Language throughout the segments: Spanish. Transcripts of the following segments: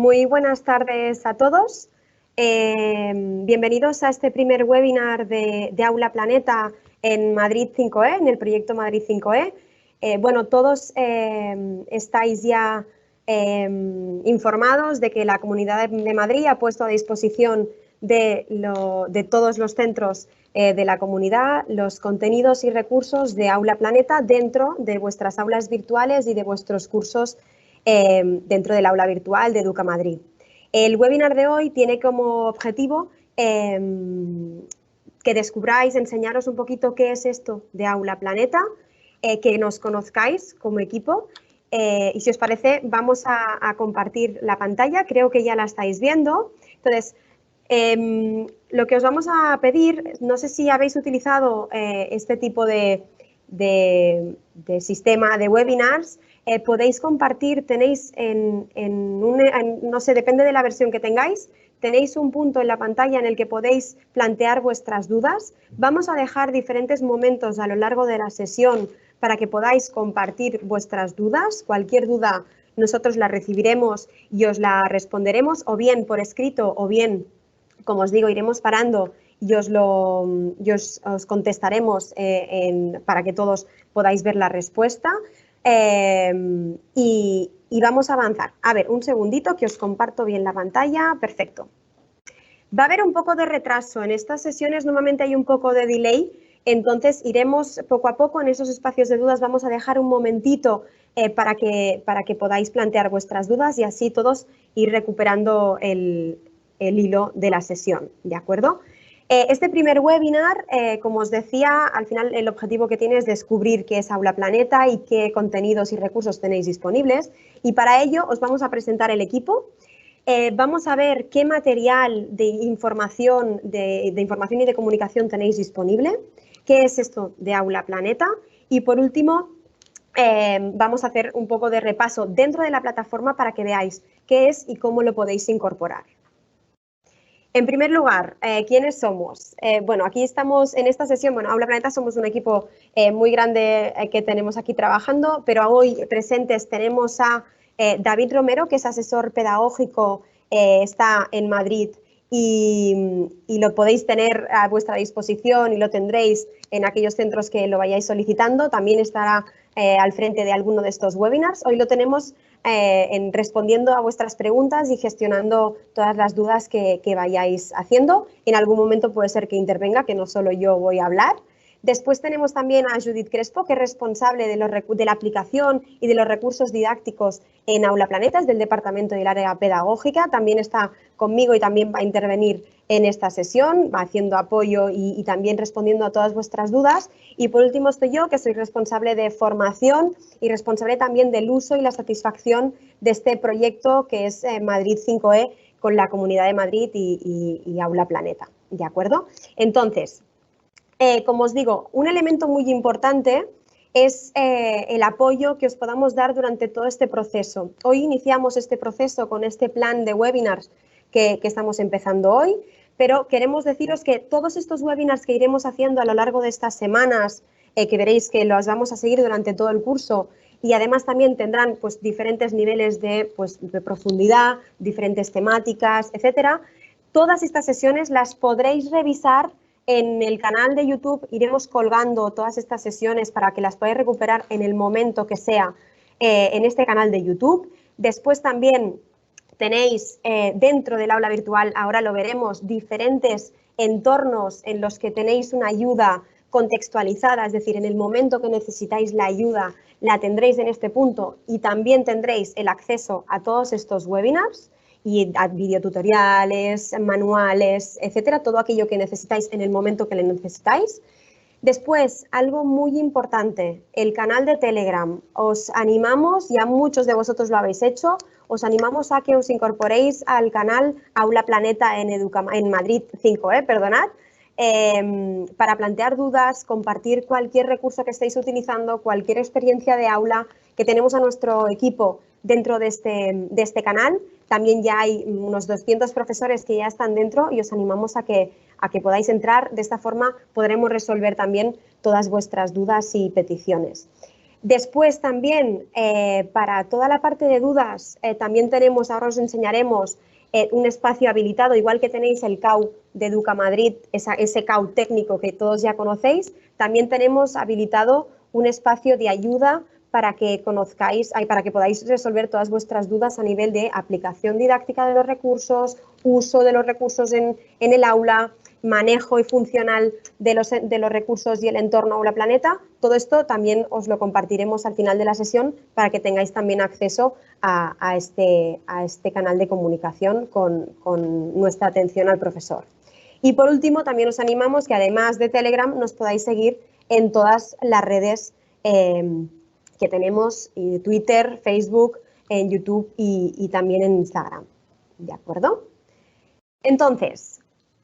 Muy buenas tardes a todos. Bienvenidos a este primer webinar de Aula Planeta en Madrid 5E, en el proyecto Madrid 5E. Bueno, todos estáis ya informados de que la Comunidad de Madrid ha puesto a disposición de todos los centros de la comunidad los contenidos y recursos de Aula Planeta dentro de vuestras aulas virtuales y de vuestros cursos dentro del aula virtual de Educa Madrid. El webinar de hoy tiene como objetivo que descubráis, enseñaros un poquito qué es esto de Aula Planeta, que nos conozcáis como equipo y si os parece vamos a compartir la pantalla, creo que ya la estáis viendo. Entonces, lo que os vamos a pedir, no sé si habéis utilizado este tipo de sistema de webinars, podéis compartir, tenéis no sé, depende de la versión que tengáis, tenéis un punto en la pantalla en el que podéis plantear vuestras dudas. Vamos a dejar diferentes momentos a lo largo de la sesión para que podáis compartir vuestras dudas. Cualquier duda nosotros la recibiremos y os la responderemos, o bien por escrito, o bien, como os digo, iremos parando y os contestaremos para que todos podáis ver la respuesta. Y vamos a avanzar. A ver, un segundito que os comparto bien la pantalla. Perfecto. Va a haber un poco de retraso. En estas sesiones normalmente hay un poco de delay, entonces iremos poco a poco en esos espacios de dudas. Vamos a dejar un momentito para que podáis plantear vuestras dudas y así todos ir recuperando el hilo de la sesión, ¿de acuerdo? Este primer webinar, como os decía, al final el objetivo que tiene es descubrir qué es Aula Planeta y qué contenidos y recursos tenéis disponibles, y para ello os vamos a presentar el equipo. Vamos a ver qué material de información y de comunicación tenéis disponible, qué es esto de Aula Planeta y por último vamos a hacer un poco de repaso dentro de la plataforma para que veáis qué es y cómo lo podéis incorporar. En primer lugar, ¿quiénes somos? Bueno, aquí estamos en esta sesión, bueno, Aula Planeta somos un equipo muy grande que tenemos aquí trabajando, pero hoy presentes tenemos a David Romero, que es asesor pedagógico, está en Madrid y lo podéis tener a vuestra disposición y lo tendréis en aquellos centros que lo vayáis solicitando. También estará al frente de alguno de estos webinars. Hoy lo tenemos respondiendo a vuestras preguntas y gestionando todas las dudas que vayáis haciendo. En algún momento puede ser que intervenga, que no solo yo voy a hablar. Después tenemos también a Judith Crespo, que es responsable de la aplicación y de los recursos didácticos en Aula Planeta, es del departamento del área pedagógica. También está conmigo y también va a intervenir en esta sesión, va haciendo apoyo y también respondiendo a todas vuestras dudas. Y por último estoy yo, que soy responsable de formación y responsable también del uso y la satisfacción de este proyecto que es Madrid 5E con la Comunidad de Madrid y Aula Planeta, ¿de acuerdo? Entonces, como os digo, un elemento muy importante es el apoyo que os podamos dar durante todo este proceso. Hoy iniciamos este proceso con este plan de webinars que estamos empezando hoy, pero queremos deciros que todos estos webinars que iremos haciendo a lo largo de estas semanas, que veréis que los vamos a seguir durante todo el curso y además también tendrán pues, diferentes niveles de profundidad, diferentes temáticas, etcétera. Todas estas sesiones las podréis revisar en el canal de YouTube. Iremos colgando todas estas sesiones para que las podáis recuperar en el momento que sea en este canal de YouTube. Después también tenéis dentro del aula virtual, ahora lo veremos, diferentes entornos en los que tenéis una ayuda contextualizada, es decir, en el momento que necesitáis la ayuda la tendréis en este punto y también tendréis el acceso a todos estos webinars y a videotutoriales, manuales, etcétera, todo aquello que necesitáis en el momento que lo necesitáis. Después, algo muy importante, el canal de Telegram. Os animamos, ya muchos de vosotros lo habéis hecho, os animamos a que os incorporéis al canal Aula Planeta en Madrid 5E, perdonad, para plantear dudas, compartir cualquier recurso que estéis utilizando, cualquier experiencia de aula, que tenemos a nuestro equipo dentro de este canal. También ya hay unos 200 profesores que ya están dentro y os animamos a que podáis entrar. De esta forma podremos resolver también todas vuestras dudas y peticiones. Después también, para toda la parte de dudas, también tenemos, ahora os enseñaremos, un espacio habilitado, igual que tenéis el CAU de Educa Madrid, ese CAU técnico que todos ya conocéis, también tenemos habilitado un espacio de ayuda para que conozcáis, para que podáis resolver todas vuestras dudas a nivel de aplicación didáctica de los recursos, uso de los recursos en el aula, manejo y funcional de los recursos y el entorno Aula Planeta. Todo esto también os lo compartiremos al final de la sesión para que tengáis también acceso a este canal de comunicación con nuestra atención al profesor. Y por último, también os animamos que además de Telegram nos podáis seguir en todas las redes que tenemos, Twitter, Facebook, en YouTube y también en Instagram. ¿De acuerdo? Entonces,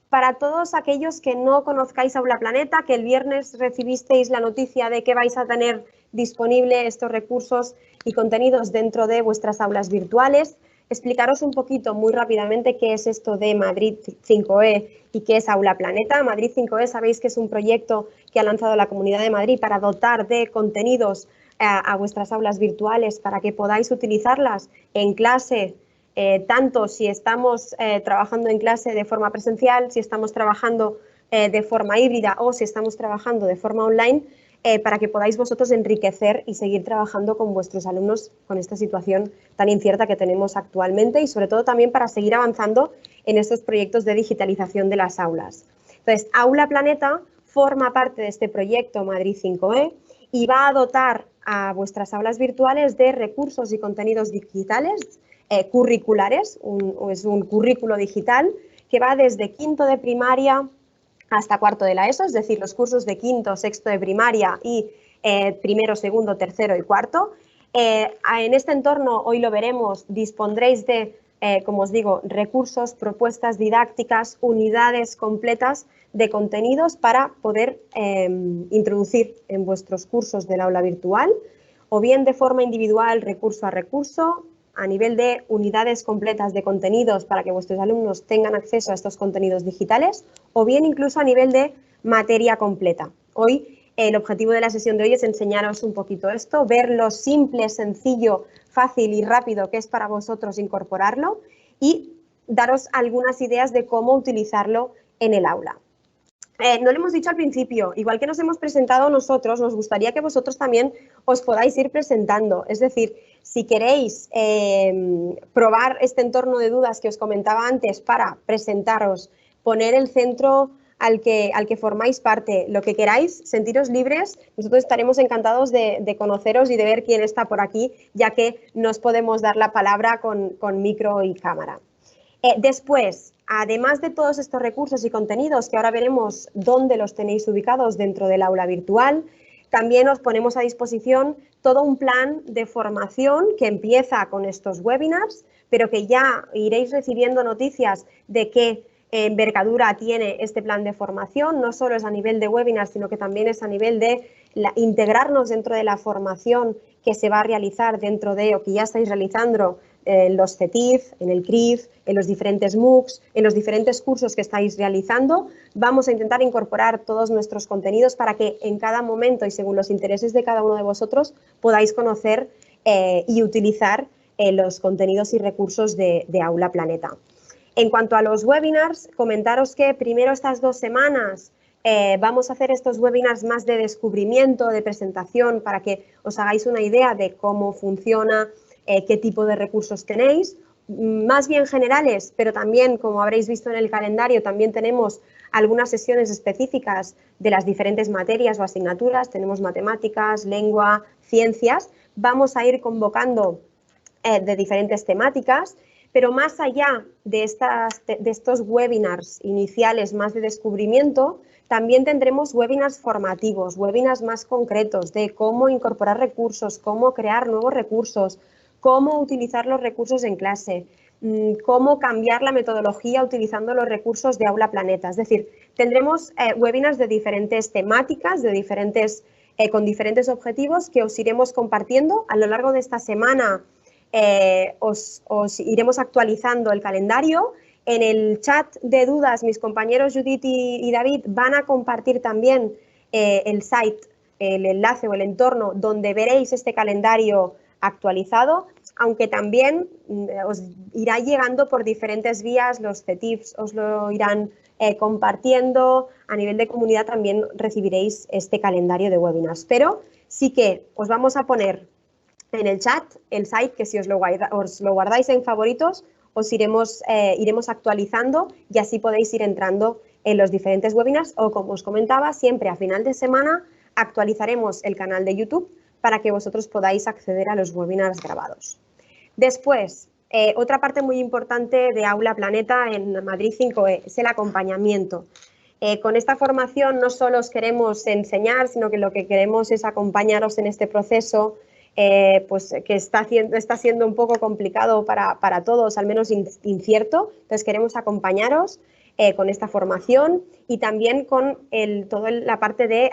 para todos aquellos que no conozcáis Aula Planeta, que el viernes recibisteis la noticia de que vais a tener disponible estos recursos y contenidos dentro de vuestras aulas virtuales, explicaros un poquito muy rápidamente qué es esto de Madrid 5E y qué es Aula Planeta. Madrid 5E sabéis que es un proyecto que ha lanzado la Comunidad de Madrid para dotar de contenidos a vuestras aulas virtuales para que podáis utilizarlas en clase, tanto si estamos trabajando en clase de forma presencial, si estamos trabajando de forma híbrida o si estamos trabajando de forma online, para que podáis vosotros enriquecer y seguir trabajando con vuestros alumnos con esta situación tan incierta que tenemos actualmente y sobre todo también para seguir avanzando en estos proyectos de digitalización de las aulas. Entonces, Aula Planeta forma parte de este proyecto Madrid 5E y va a dotar a vuestras aulas virtuales de recursos y contenidos digitales curriculares, es un currículo digital que va desde quinto de primaria hasta cuarto de la ESO, es decir, los cursos de quinto, sexto de primaria y primero, segundo, tercero y cuarto. En este entorno, hoy lo veremos, dispondréis de, como os digo, recursos, propuestas didácticas, unidades completas de contenidos para poder introducir en vuestros cursos del aula virtual, o bien de forma individual, recurso a recurso, a nivel de unidades completas de contenidos para que vuestros alumnos tengan acceso a estos contenidos digitales, o bien incluso a nivel de materia completa. Hoy el objetivo de la sesión de hoy es enseñaros un poquito esto, ver lo simple, sencillo, fácil y rápido que es para vosotros incorporarlo y daros algunas ideas de cómo utilizarlo en el aula. No lo hemos dicho al principio, igual que nos hemos presentado nosotros, nos gustaría que vosotros también os podáis ir presentando. Es decir, si queréis probar este entorno de dudas que os comentaba antes para presentaros, poner el centro al que formáis parte, lo que queráis, sentiros libres, nosotros estaremos encantados de conoceros y de ver quién está por aquí, ya que nos podemos dar la palabra con micro y cámara. Después, además de todos estos recursos y contenidos que ahora veremos dónde los tenéis ubicados dentro del aula virtual, también os ponemos a disposición todo un plan de formación que empieza con estos webinars, pero que ya iréis recibiendo noticias de qué envergadura tiene este plan de formación. No solo es a nivel de webinars, sino que también es a nivel de integrarnos dentro de la formación que se va a realizar dentro de, o que ya estáis realizando, en los CETIF, en el CRIF, en los diferentes MOOCs, en los diferentes cursos que estáis realizando. Vamos a intentar incorporar todos nuestros contenidos para que en cada momento y según los intereses de cada uno de vosotros podáis conocer y utilizar los contenidos y recursos de Aula Planeta. En cuanto a los webinars, comentaros que primero estas 2 semanas vamos a hacer estos webinars más de descubrimiento, de presentación, para que os hagáis una idea de cómo funciona, qué tipo de recursos tenéis, más bien generales, pero también, como habréis visto en el calendario, también tenemos algunas sesiones específicas de las diferentes materias o asignaturas, tenemos matemáticas, lengua, ciencias, vamos a ir convocando de diferentes temáticas, pero más allá de estos webinars iniciales más de descubrimiento, también tendremos webinars formativos, webinars más concretos de cómo incorporar recursos, cómo crear nuevos recursos, cómo utilizar los recursos en clase, cómo cambiar la metodología utilizando los recursos de Aula Planeta. Es decir, tendremos webinars de diferentes temáticas, con diferentes objetivos que os iremos compartiendo a lo largo de esta semana. Os iremos actualizando el calendario. En el chat de dudas, mis compañeros Judith y David van a compartir también el site el enlace o el entorno donde veréis este calendario actualizado, aunque también os irá llegando por diferentes vías, los CETIFs os lo irán compartiendo, a nivel de comunidad también recibiréis este calendario de webinars, pero sí que os vamos a poner en el chat el site que si os lo guardáis en favoritos os iremos actualizando y así podéis ir entrando en los diferentes webinars o, como os comentaba, siempre a final de semana actualizaremos el canal de YouTube para que vosotros podáis acceder a los webinars grabados. Después, otra parte muy importante de Aula Planeta en Madrid 5E es el acompañamiento. Con esta formación no solo os queremos enseñar, sino que lo que queremos es acompañaros en este proceso, pues que está siendo un poco complicado para todos, al menos incierto. Entonces queremos acompañaros con esta formación y también con toda la parte de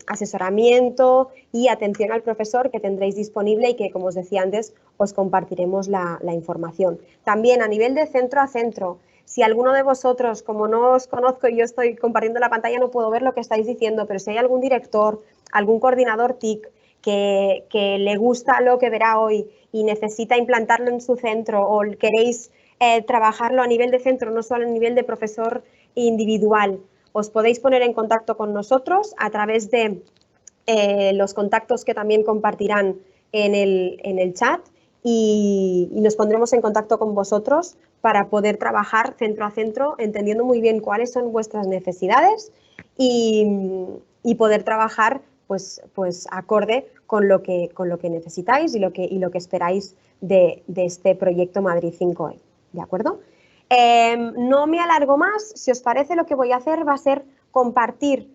asesoramiento y atención al profesor que tendréis disponible y que, como os decía antes, os compartiremos la información. También a nivel de centro a centro, si alguno de vosotros, como no os conozco y yo estoy compartiendo la pantalla, no puedo ver lo que estáis diciendo, pero si hay algún director, algún coordinador TIC que le gusta lo que verá hoy y necesita implantarlo en su centro o queréis trabajarlo a nivel de centro, no solo a nivel de profesor individual, os podéis poner en contacto con nosotros a través de los contactos que también compartirán en el chat y nos pondremos en contacto con vosotros para poder trabajar centro a centro, entendiendo muy bien cuáles son vuestras necesidades y poder trabajar pues acorde con lo que necesitáis y lo que esperáis de este proyecto Madrid 5E. ¿De acuerdo? No me alargo más. Si os parece, lo que voy a hacer va a ser compartir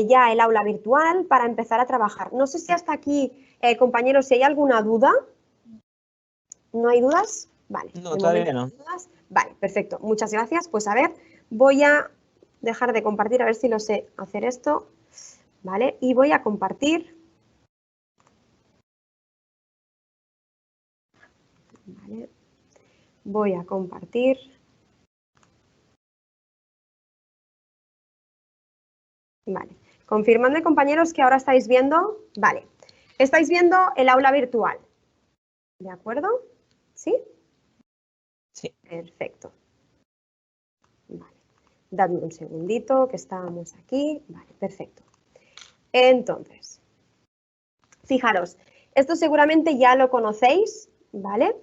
ya el aula virtual para empezar a trabajar. No sé si hasta aquí, compañeros, si hay alguna duda. ¿No hay dudas? Vale. No, todavía no. Vale, perfecto. Muchas gracias. Pues a ver, voy a dejar de compartir, a ver si lo sé hacer esto. Vale, y voy a compartir. Vale. Voy a compartir. Vale. Confirmadme, compañeros, que ahora estáis viendo. Vale. Estáis viendo el aula virtual. ¿De acuerdo? ¿Sí? Sí. Perfecto. Vale. Dadme un segundito, que estábamos aquí. Vale, perfecto. Entonces, fijaros, esto seguramente ya lo conocéis, ¿vale?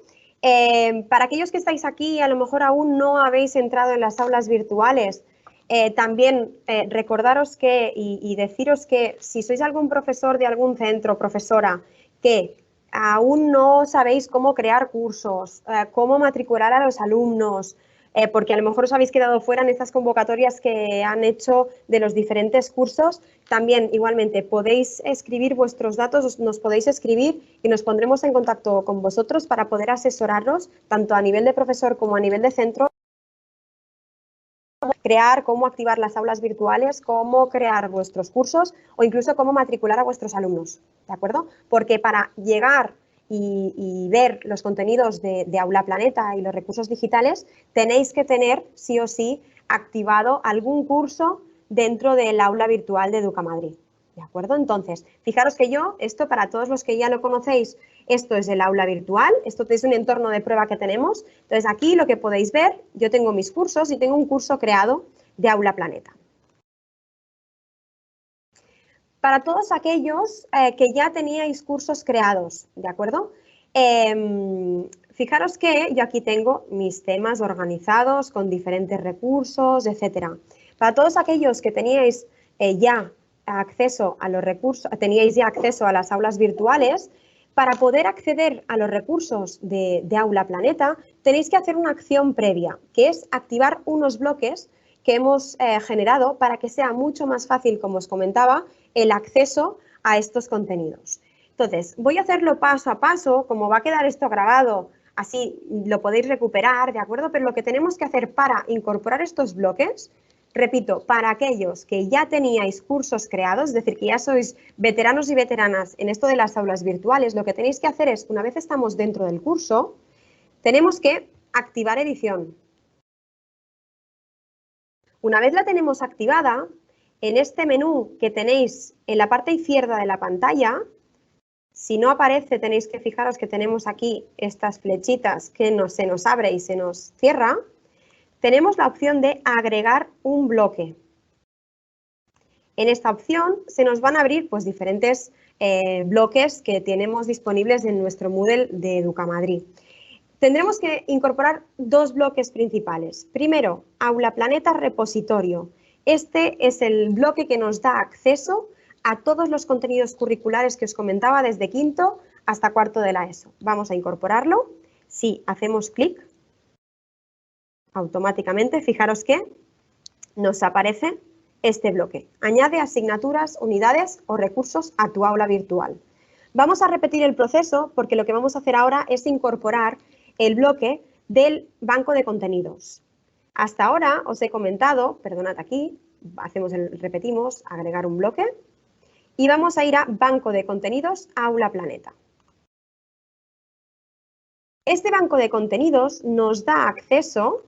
Para aquellos que estáis aquí y a lo mejor aún no habéis entrado en las aulas virtuales, también recordaros que y deciros que si sois algún profesor de algún centro, profesora, que aún no sabéis cómo crear cursos, cómo matricular a los alumnos, porque a lo mejor os habéis quedado fuera en estas convocatorias que han hecho de los diferentes cursos, también igualmente podéis escribir vuestros datos, nos podéis escribir y nos pondremos en contacto con vosotros para poder asesorarnos tanto a nivel de profesor como a nivel de centro, cómo crear, cómo activar las aulas virtuales, cómo crear vuestros cursos o incluso cómo matricular a vuestros alumnos, ¿de acuerdo? Porque para llegar y ver los contenidos de Aula Planeta y los recursos digitales, tenéis que tener sí o sí activado algún curso dentro del aula virtual de Educamadrid, ¿de acuerdo? Entonces, fijaros que esto para todos los que ya lo conocéis, esto es el aula virtual, esto es un entorno de prueba que tenemos. Entonces, aquí lo que podéis ver, yo tengo mis cursos y tengo un curso creado de Aula Planeta. Para todos aquellos que ya teníais cursos creados, ¿de acuerdo? Fijaros que yo aquí tengo mis temas organizados con diferentes recursos, etcétera. Para todos aquellos que teníais ya acceso a los recursos, teníais ya acceso a las aulas virtuales, para poder acceder a los recursos de Aula Planeta, tenéis que hacer una acción previa, que es activar unos bloques que hemos generado para que sea mucho más fácil, como os comentaba, el acceso a estos contenidos. Entonces, voy a hacerlo paso a paso, como va a quedar esto grabado, así lo podéis recuperar, ¿de acuerdo? Pero lo que tenemos que hacer para incorporar estos bloques, repito, para aquellos que ya teníais cursos creados, es decir, que ya sois veteranos y veteranas en esto de las aulas virtuales, lo que tenéis que hacer es, una vez estamos dentro del curso, tenemos que activar edición. Una vez la tenemos activada, en este menú que tenéis en la parte izquierda de la pantalla, si no aparece, tenéis que fijaros que tenemos aquí estas flechitas que se nos abre y se nos cierra. Tenemos la opción de agregar un bloque. En esta opción se nos van a abrir pues, diferentes bloques que tenemos disponibles en nuestro Moodle de Educamadrid. Tendremos que incorporar dos bloques principales. Primero, Aula Planeta Repositorio. Este es el bloque que nos da acceso a todos los contenidos curriculares que os comentaba desde quinto hasta cuarto de la ESO. Vamos a incorporarlo. Si hacemos clic, automáticamente, fijaros que nos aparece este bloque. Añade asignaturas, unidades o recursos a tu aula virtual. Vamos a repetir el proceso porque lo que vamos a hacer ahora es incorporar el bloque del banco de contenidos. Hasta ahora os he comentado, perdonad aquí, repetimos, agregar un bloque y vamos a ir a banco de contenidos Aula Planeta. Este banco de contenidos nos da acceso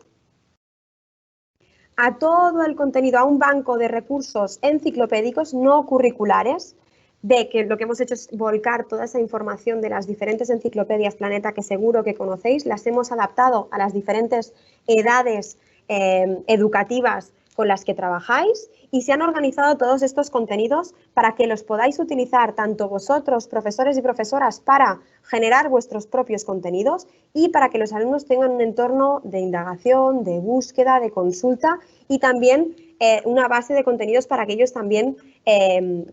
a todo el contenido, a un banco de recursos enciclopédicos no curriculares, de que lo que hemos hecho es volcar toda esa información de las diferentes enciclopedias Planeta que seguro que conocéis, las hemos adaptado a las diferentes edades educativas con las que trabajáis y se han organizado todos estos contenidos para que los podáis utilizar tanto vosotros, profesores y profesoras, para generar vuestros propios contenidos y para que los alumnos tengan un entorno de indagación, de búsqueda, de consulta y también una base de contenidos para que ellos también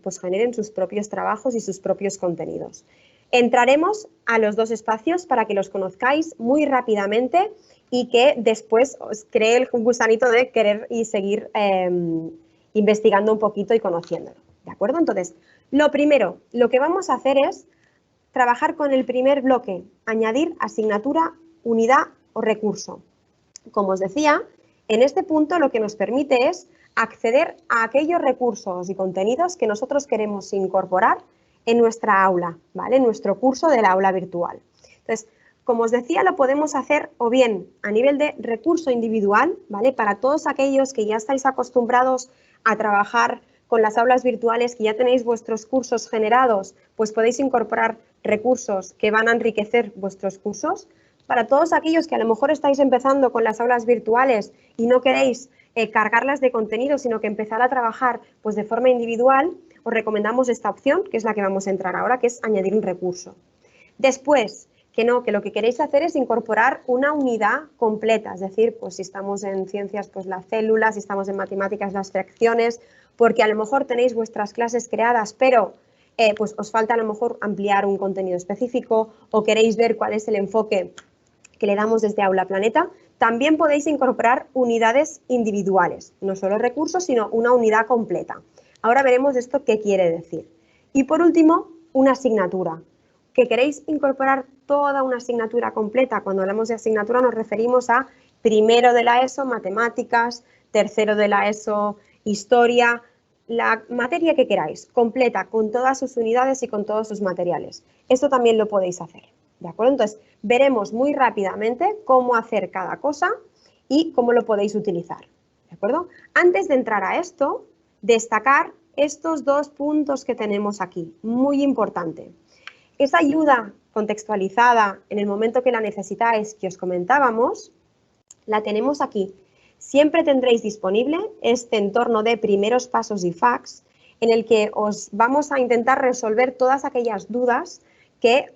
pues generen sus propios trabajos y sus propios contenidos. Entraremos a los dos espacios para que los conozcáis muy rápidamente y que después os cree el gusanito de querer y seguir investigando un poquito y conociéndolo, ¿de acuerdo? Entonces, lo primero, lo que vamos a hacer es trabajar con el primer bloque, añadir asignatura, unidad o recurso. Como os decía, en este punto lo que nos permite es acceder a aquellos recursos y contenidos que nosotros queremos incorporar en nuestra aula, ¿vale? En nuestro curso del aula virtual. Entonces, como os decía, lo podemos hacer o bien a nivel de recurso individual, ¿vale? Para todos aquellos que ya estáis acostumbrados a trabajar con las aulas virtuales, que ya tenéis vuestros cursos generados, pues podéis incorporar recursos que van a enriquecer vuestros cursos. Para todos aquellos que a lo mejor estáis empezando con las aulas virtuales y no queréis cargarlas de contenido, sino que empezar a trabajar pues, de forma individual, os recomendamos esta opción, que es la que vamos a entrar ahora, que es añadir un recurso. Después, que lo que queréis hacer es incorporar una unidad completa, es decir, pues si estamos en ciencias, pues las células, si estamos en matemáticas, las fracciones, porque a lo mejor tenéis vuestras clases creadas, pero pues os falta a lo mejor ampliar un contenido específico o queréis ver cuál es el enfoque que le damos desde Aula Planeta. También podéis incorporar unidades individuales, no solo recursos, sino una unidad completa. Ahora veremos esto qué quiere decir. Y por último, una asignatura. ¿Que queréis incorporar toda una asignatura completa? Cuando hablamos de asignatura nos referimos a primero de la ESO, matemáticas, tercero de la ESO, historia, la materia que queráis, completa, con todas sus unidades y con todos sus materiales. Esto también lo podéis hacer, ¿de acuerdo? Entonces, veremos muy rápidamente cómo hacer cada cosa y cómo lo podéis utilizar, ¿de acuerdo? Antes de entrar a esto, destacar estos dos puntos que tenemos aquí, muy importante. Esa ayuda contextualizada en el momento que la necesitáis, que os comentábamos, la tenemos aquí. Siempre tendréis disponible este entorno de primeros pasos y FAQs en el que os vamos a intentar resolver todas aquellas dudas que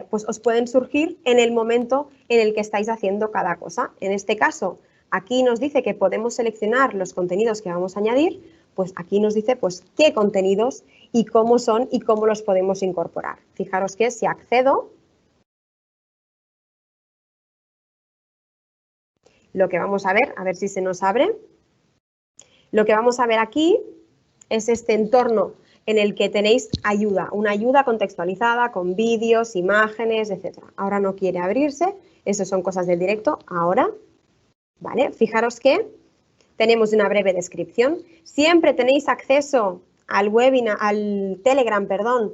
pues os pueden surgir en el momento en el que estáis haciendo cada cosa. En este caso, aquí nos dice que podemos seleccionar los contenidos que vamos a añadir, pues aquí nos dice pues qué contenidos y cómo son y cómo los podemos incorporar. Fijaros que si accedo, lo que vamos a ver si se nos abre, lo que vamos a ver aquí es este entorno en el que tenéis ayuda, una ayuda contextualizada con vídeos, imágenes, etc. Ahora no quiere abrirse, eso son cosas del directo, ahora, ¿vale? Fijaros que tenemos una breve descripción, siempre tenéis acceso al webinar, al Telegram, perdón,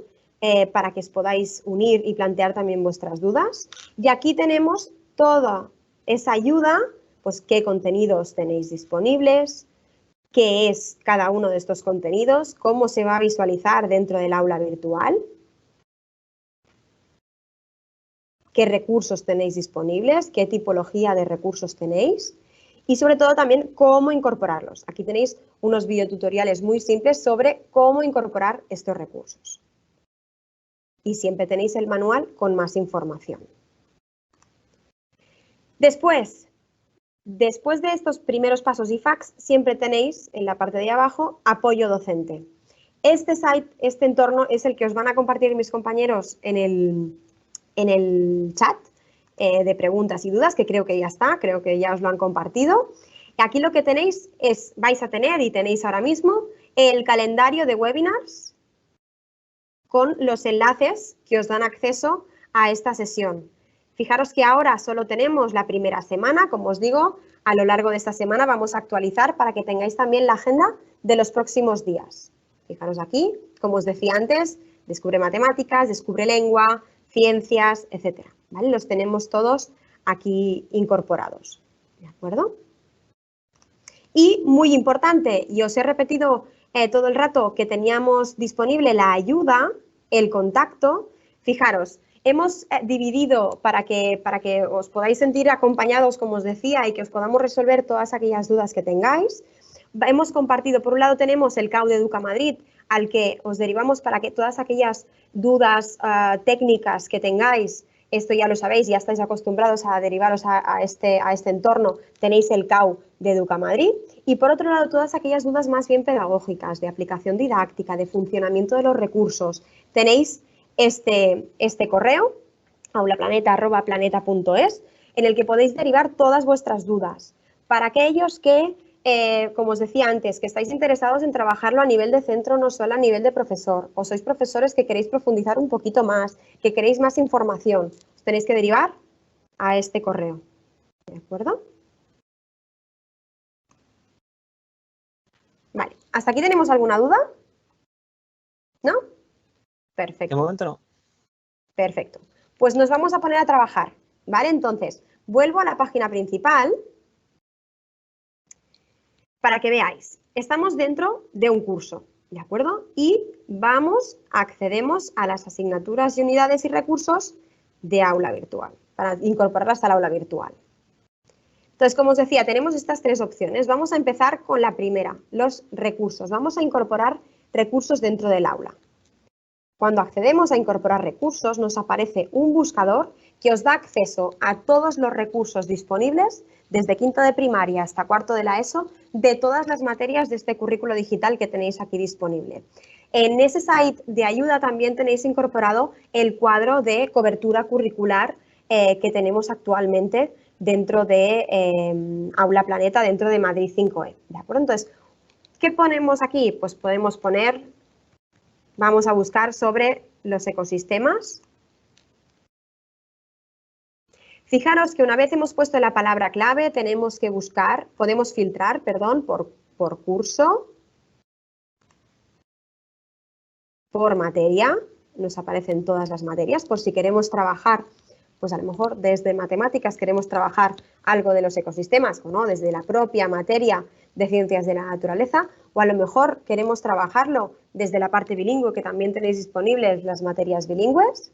para que os podáis unir y plantear también vuestras dudas. Y aquí tenemos toda esa ayuda, pues qué contenidos tenéis disponibles, qué es cada uno de estos contenidos, cómo se va a visualizar dentro del aula virtual, qué recursos tenéis disponibles, qué tipología de recursos tenéis y sobre todo también cómo incorporarlos. Aquí tenéis unos videotutoriales muy simples sobre cómo incorporar estos recursos. Y siempre tenéis el manual con más información. Después de estos primeros pasos y facts, siempre tenéis en la parte de abajo apoyo docente. Este site, este entorno es el que os van a compartir mis compañeros en el chat de preguntas y dudas, que creo que ya está, creo que ya os lo han compartido. Aquí lo que tenéis es, vais a tener y tenéis ahora mismo el calendario de webinars con los enlaces que os dan acceso a esta sesión. Fijaros que ahora solo tenemos la primera semana, como os digo, a lo largo de esta semana vamos a actualizar para que tengáis también la agenda de los próximos días. Fijaros aquí, como os decía antes, descubre matemáticas, descubre lengua, ciencias, etcétera, ¿vale? Los tenemos todos aquí incorporados, ¿de acuerdo? Y muy importante, y os he repetido todo el rato que teníamos disponible la ayuda, el contacto. Fijaros, hemos dividido para que os podáis sentir acompañados, como os decía, y que os podamos resolver todas aquellas dudas que tengáis. Hemos compartido, por un lado tenemos el CAU de Educa Madrid, al que os derivamos para que todas aquellas dudas técnicas que tengáis, esto ya lo sabéis, ya estáis acostumbrados a derivaros a este entorno, tenéis el CAU de Educa Madrid. Y por otro lado, todas aquellas dudas más bien pedagógicas, de aplicación didáctica, de funcionamiento de los recursos, tenéis este correo, aulaplaneta@planeta.es, en el que podéis derivar todas vuestras dudas. Para aquellos que, como os decía antes, que estáis interesados en trabajarlo a nivel de centro, no solo a nivel de profesor, o sois profesores que queréis profundizar un poquito más, que queréis más información, os tenéis que derivar a este correo, ¿de acuerdo? Vale, ¿hasta aquí tenemos alguna duda? ¿No? Perfecto. De momento no. Perfecto. Pues nos vamos a poner a trabajar, ¿vale? Entonces, vuelvo a la página principal para que veáis. Estamos dentro de un curso, ¿de acuerdo? Y accedemos a las asignaturas y unidades y recursos de aula virtual, para incorporarlas al aula virtual. Entonces, como os decía, tenemos estas tres opciones. Vamos a empezar con la primera, los recursos. Vamos a incorporar recursos dentro del aula. Cuando accedemos a incorporar recursos, nos aparece un buscador que os da acceso a todos los recursos disponibles, desde quinto de primaria hasta cuarto de la ESO, de todas las materias de este currículo digital que tenéis aquí disponible. En ese site de ayuda también tenéis incorporado el cuadro de cobertura curricular que tenemos actualmente dentro de Aula Planeta, dentro de Madrid 5E. ¿De acuerdo? Entonces, ¿qué ponemos aquí? Pues podemos poner... Vamos a buscar sobre los ecosistemas. Fijaros que una vez hemos puesto la palabra clave, podemos filtrar, por curso, por materia, nos aparecen todas las materias, por si queremos trabajar, pues a lo mejor desde matemáticas queremos trabajar algo de los ecosistemas, ¿no? Desde la propia materia de ciencias de la naturaleza, o a lo mejor queremos trabajarlo desde la parte bilingüe, que también tenéis disponibles las materias bilingües,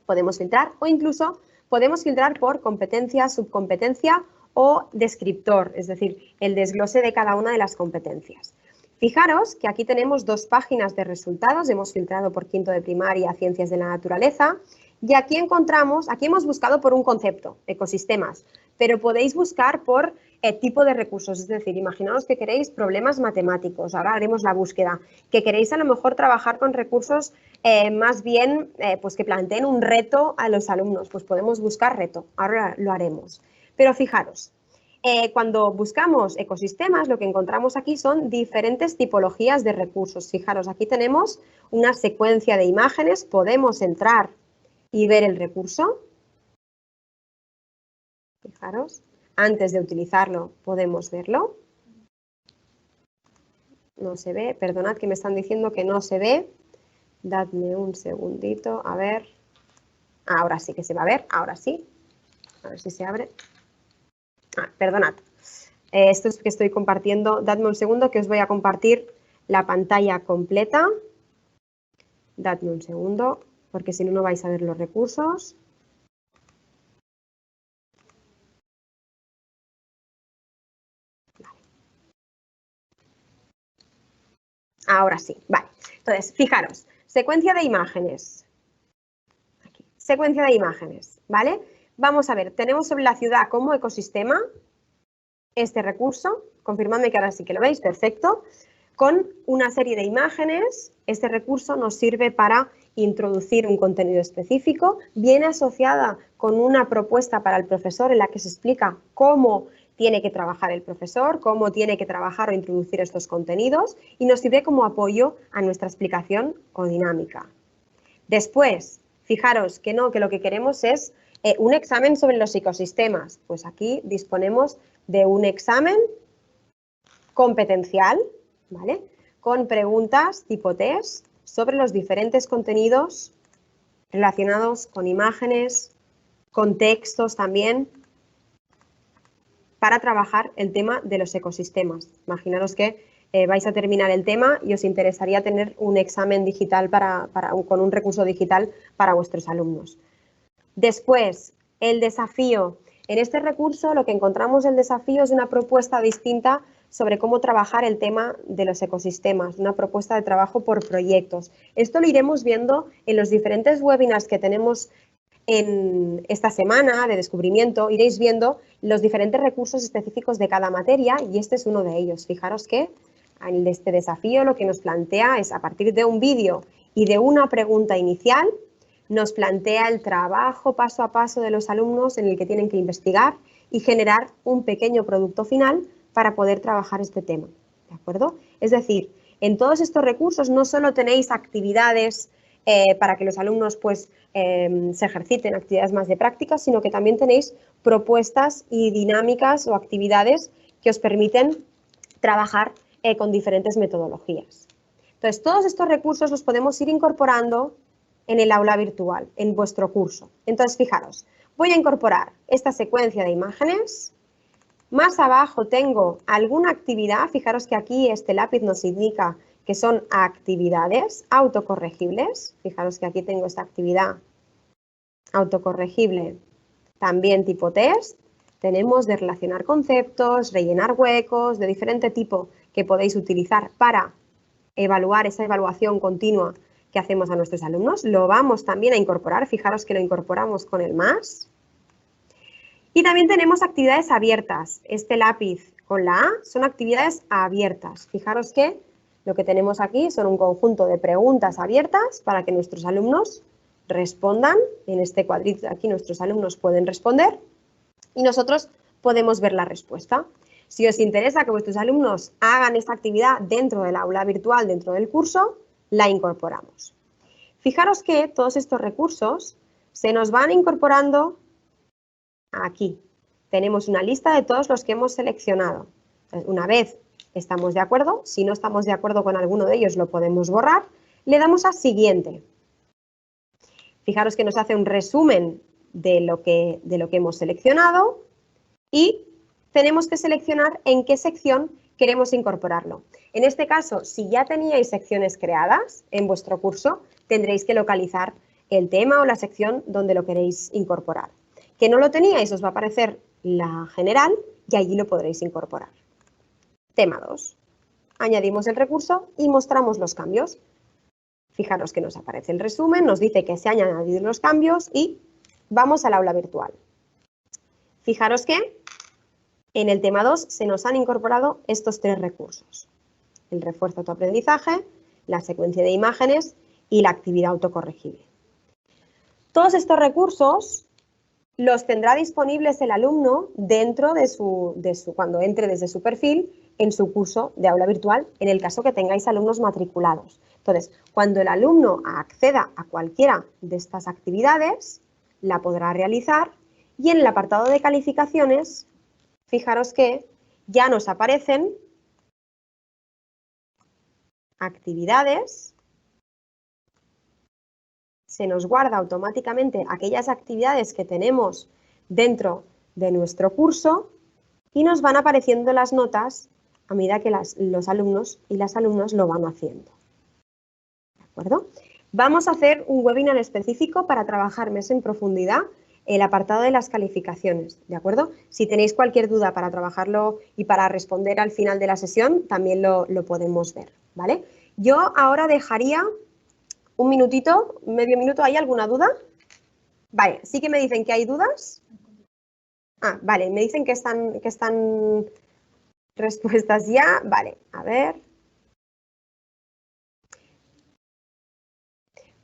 podemos filtrar, o incluso podemos filtrar por competencia, subcompetencia o descriptor, es decir, el desglose de cada una de las competencias. Fijaros que aquí tenemos dos páginas de resultados, hemos filtrado por quinto de primaria, ciencias de la naturaleza, y aquí hemos buscado por un concepto, ecosistemas, pero podéis buscar por tipo de recursos, es decir, imaginaos que queréis problemas matemáticos, ahora haremos la búsqueda, que queréis a lo mejor trabajar con recursos más bien pues que planteen un reto a los alumnos, pues podemos buscar reto, ahora lo haremos. Pero fijaros, cuando buscamos ecosistemas, lo que encontramos aquí son diferentes tipologías de recursos. Fijaros, aquí tenemos una secuencia de imágenes, podemos entrar y ver el recurso. Fijaros, antes de utilizarlo podemos verlo. No se ve, perdonad que me están diciendo que no se ve. Dadme un segundito, a ver. Ahora sí que se va a ver, ahora sí. A ver si se abre. Perdonad. Esto es que estoy compartiendo. Dadme un segundo que os voy a compartir la pantalla completa. Dadme un segundo, porque si no, no vais a ver los recursos. Vale. Ahora sí, vale. Entonces, fijaros, secuencia de imágenes. Aquí, secuencia de imágenes, ¿vale? Vamos a ver, tenemos sobre la ciudad como ecosistema este recurso, confirmadme que ahora sí que lo veis, perfecto. Con una serie de imágenes, este recurso nos sirve para introducir un contenido específico, viene asociada con una propuesta para el profesor en la que se explica cómo tiene que trabajar el profesor, cómo tiene que trabajar o introducir estos contenidos y nos sirve como apoyo a nuestra explicación o dinámica. Después, fijaros que no, que lo que queremos es un examen sobre los ecosistemas. Pues aquí disponemos de un examen competencial, ¿vale? Con preguntas tipo test sobre los diferentes contenidos relacionados con imágenes, con textos también, para trabajar el tema de los ecosistemas. Imaginaros que vais a terminar el tema y os interesaría tener un examen digital con un recurso digital para vuestros alumnos. Después, el desafío. En este recurso lo que encontramos el desafío es una propuesta distinta sobre cómo trabajar el tema de los ecosistemas, una propuesta de trabajo por proyectos. Esto lo iremos viendo en los diferentes webinars que tenemos en esta semana de descubrimiento. Iréis viendo los diferentes recursos específicos de cada materia y este es uno de ellos. Fijaros que en este desafío lo que nos plantea es, a partir de un vídeo y de una pregunta inicial, nos plantea el trabajo paso a paso de los alumnos en el que tienen que investigar y generar un pequeño producto final para poder trabajar este tema, ¿de acuerdo? Es decir, en todos estos recursos no solo tenéis actividades para que los alumnos pues, se ejerciten, actividades más de práctica, sino que también tenéis propuestas y dinámicas o actividades que os permiten trabajar con diferentes metodologías. Entonces, todos estos recursos los podemos ir incorporando en el aula virtual, en vuestro curso. Entonces, fijaros, voy a incorporar esta secuencia de imágenes. Más abajo tengo alguna actividad. Fijaros que aquí este lápiz nos indica que son actividades autocorregibles. Fijaros que aquí tengo esta actividad autocorregible, también tipo test. Tenemos de relacionar conceptos, rellenar huecos, de diferente tipo que podéis utilizar para evaluar esa evaluación continua que hacemos a nuestros alumnos. Lo vamos también a incorporar, fijaros que lo incorporamos con el más. Y también tenemos actividades abiertas. Este lápiz con la A son actividades abiertas. Fijaros que lo que tenemos aquí son un conjunto de preguntas abiertas para que nuestros alumnos respondan. En este cuadrito aquí nuestros alumnos pueden responder y nosotros podemos ver la respuesta. Si os interesa que vuestros alumnos hagan esta actividad dentro del aula virtual, dentro del curso, la incorporamos. Fijaros que todos estos recursos se nos van incorporando aquí. Tenemos una lista de todos los que hemos seleccionado. Una vez estamos de acuerdo, si no estamos de acuerdo con alguno de ellos lo podemos borrar, le damos a siguiente. Fijaros que nos hace un resumen de lo que hemos seleccionado y tenemos que seleccionar en qué sección queremos incorporarlo. En este caso, si ya teníais secciones creadas en vuestro curso, tendréis que localizar el tema o la sección donde lo queréis incorporar. Que no lo teníais, os va a aparecer la general y allí lo podréis incorporar. Tema 2. Añadimos el recurso y mostramos los cambios. Fijaros que nos aparece el resumen, nos dice que se han añadido los cambios y vamos al aula virtual. Fijaros que en el tema 2 se nos han incorporado estos 3 recursos. El refuerzo de tu aprendizaje, la secuencia de imágenes y la actividad autocorregible. Todos estos recursos los tendrá disponibles el alumno dentro de cuando entre desde su perfil en su curso de aula virtual, en el caso que tengáis alumnos matriculados. Entonces, cuando el alumno acceda a cualquiera de estas actividades, la podrá realizar y en el apartado de calificaciones, fijaros que ya nos aparecen actividades. Se nos guarda automáticamente aquellas actividades que tenemos dentro de nuestro curso y nos van apareciendo las notas a medida que los alumnos y las alumnas lo van haciendo. ¿De acuerdo? Vamos a hacer un webinar específico para trabajar más en profundidad el apartado de las calificaciones, ¿de acuerdo? Si tenéis cualquier duda para trabajarlo y para responder al final de la sesión, también lo podemos ver, ¿vale? Yo ahora dejaría un minutito, medio minuto, ¿hay alguna duda? Vale, sí que me dicen que hay dudas. Ah, vale, me dicen que están respuestas ya, vale, a ver.